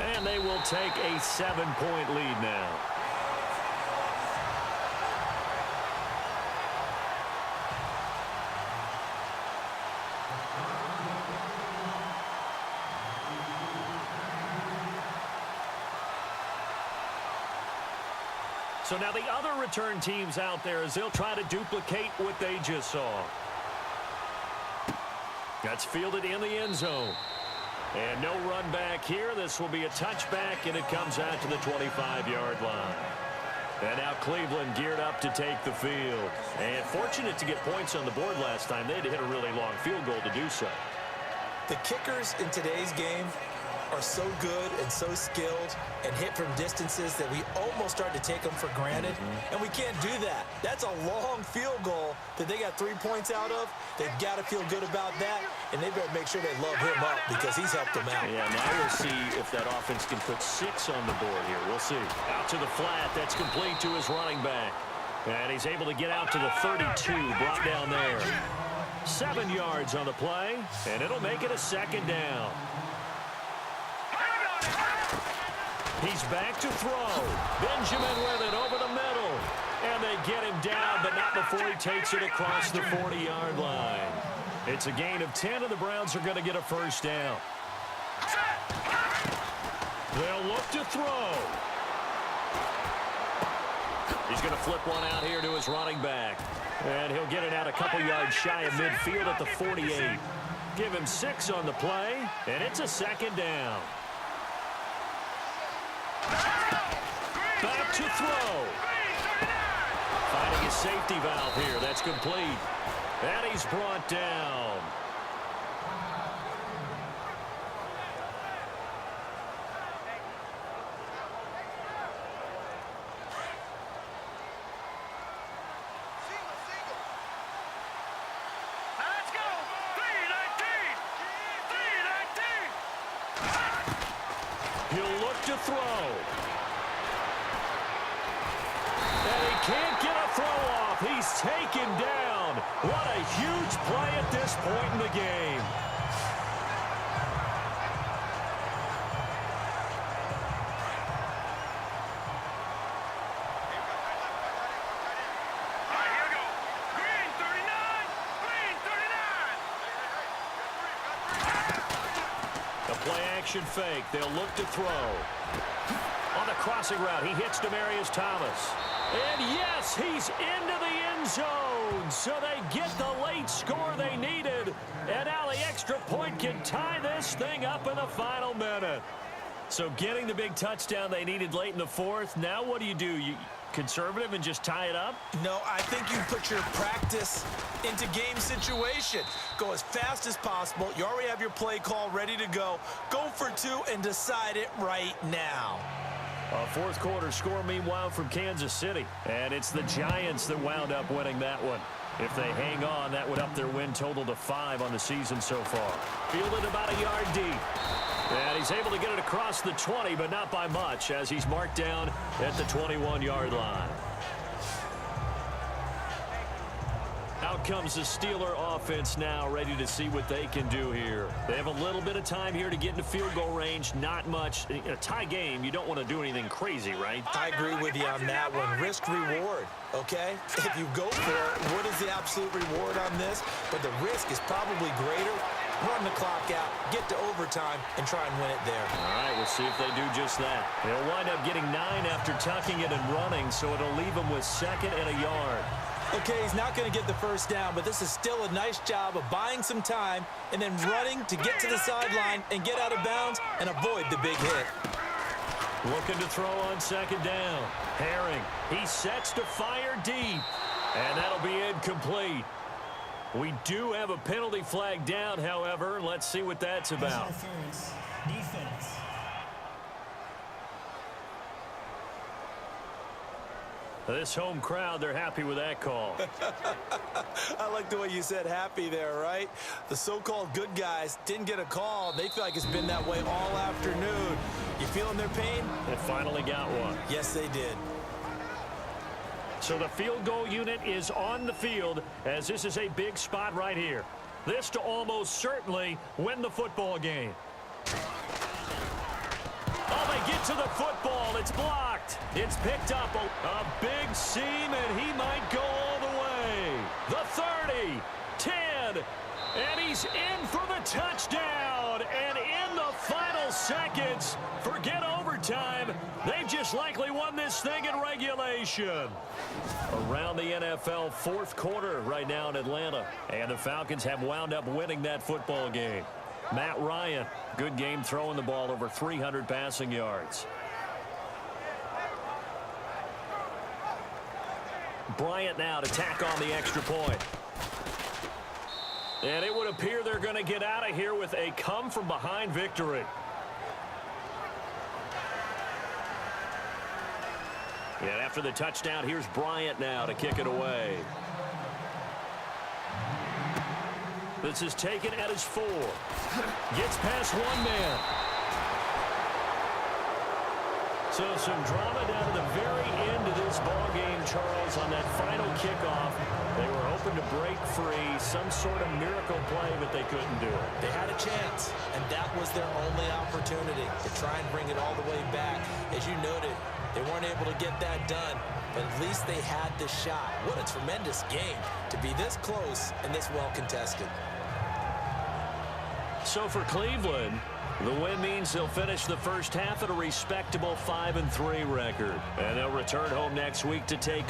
And they will take a 7-point lead now. So now the other return teams out there as they'll try to duplicate what they just saw. That's fielded in the end zone. And no run back here. This will be a touchback, and it comes out to the 25-yard line. And now Cleveland geared up to take the field. And fortunate to get points on the board last time. They had to hit a really long field goal to do so. The kickers in today's game are so good and so skilled and hit from distances that we almost start to take them for granted, and we can't do that. That's a long field goal that they got 3 points out of. They've got to feel good about that, and they better make sure they love him up because he's helped them out. Yeah, now we'll see if that offense can put 6 on the board here. We'll see. Out to the flat. That's complete to his running back. And he's able to get out to the 32, brought down there. 7 yards on the play, and it'll make it a second down. He's back to throw. Benjamin with it over the middle. And they get him down, but not before he takes it across the 40-yard line. It's a gain of 10, and the Browns are going to get a first down. They'll look to throw. He's going to flip one out here to his running back. And he'll get it out a couple yards shy of midfield at the 48. Give him 6 on the play, and it's a second down. Back to throw. Finding his safety valve here. That's complete. And he's brought down. Let's go. 3-19. He'll look to throw. And he can't get a throw off. He's taken down. What a huge play at this point in the game. All right, here we go. Green 39. Green 39. The play action fake. They'll look to throw. On the crossing route, he hits Demaryius Thomas. And yes, he's into the end zone. So they get the late score they needed. And now the extra point can tie this thing up in the final minute. So getting the big touchdown they needed late in the fourth. Now what do? You conservative and just tie it up? No, I think you put your practice into game situation. Go as fast as possible. You already have your play call ready to go. Go for 2 and decide it right now. A fourth quarter score, meanwhile, from Kansas City. And it's the Giants that wound up winning that one. If they hang on, that would up their win total to 5 on the season so far. Fielded about a yard deep. And he's able to get it across the 20, but not by much, as he's marked down at the 21-yard line. Out comes the Steeler offense now, ready to see what they can do here. They have a little bit of time here to get into field goal range. Not much. In a tie game, you don't want to do anything crazy, right? I agree with you on that one. Risk-reward, okay? If you go for it, what is the absolute reward on this? But the risk is probably greater. Run the clock out, get to overtime, and try and win it there. All right, we'll see if they do just that. They'll wind up getting 9 after tucking it and running, so it'll leave them with 2nd and a yard. Okay, he's not going to get the first down, but this is still a nice job of buying some time and then running to get to the sideline and get out of bounds and avoid the big hit. Looking to throw on 2nd down. Herring, he sets to fire deep, and that'll be incomplete. We do have a penalty flag down, however. Let's see what that's about. Interference. Defense. This home crowd, they're happy with that call. I like the way you said happy there, right? The so-called good guys didn't get a call. They feel like it's been that way all afternoon. You feeling their pain? They finally got one. Yes, they did. So the field goal unit is on the field, as this is a big spot right here. This to almost certainly win the football game. Oh, they get to the football. It's blocked. It's picked up. A big seam, and he might go all the way. The 30, 10, and he's in for the touchdown. And in the final seconds, forget overtime. They've just likely won this thing in regulation. Around the NFL fourth quarter right now in Atlanta. And the Falcons have wound up winning that football game. Matt Ryan, good game throwing the ball, over 300 passing yards. Bryant now to tack on the extra point. And it would appear they're going to get out of here with a come-from-behind victory. And after the touchdown, here's Bryant now to kick it away. This is taken at his 4. Gets past one man. So some drama down to the very end of this ball game, Charles, on that final kickoff. They were hoping to break free, some sort of miracle play, but they couldn't do it. They had a chance, and that was their only opportunity to try and bring it all the way back. As you noted, they weren't able to get that done, but at least they had the shot. What a tremendous game to be this close and this well contested. So for Cleveland, the win means they'll finish the first half at a respectable 5-3 record. And they'll return home next week to take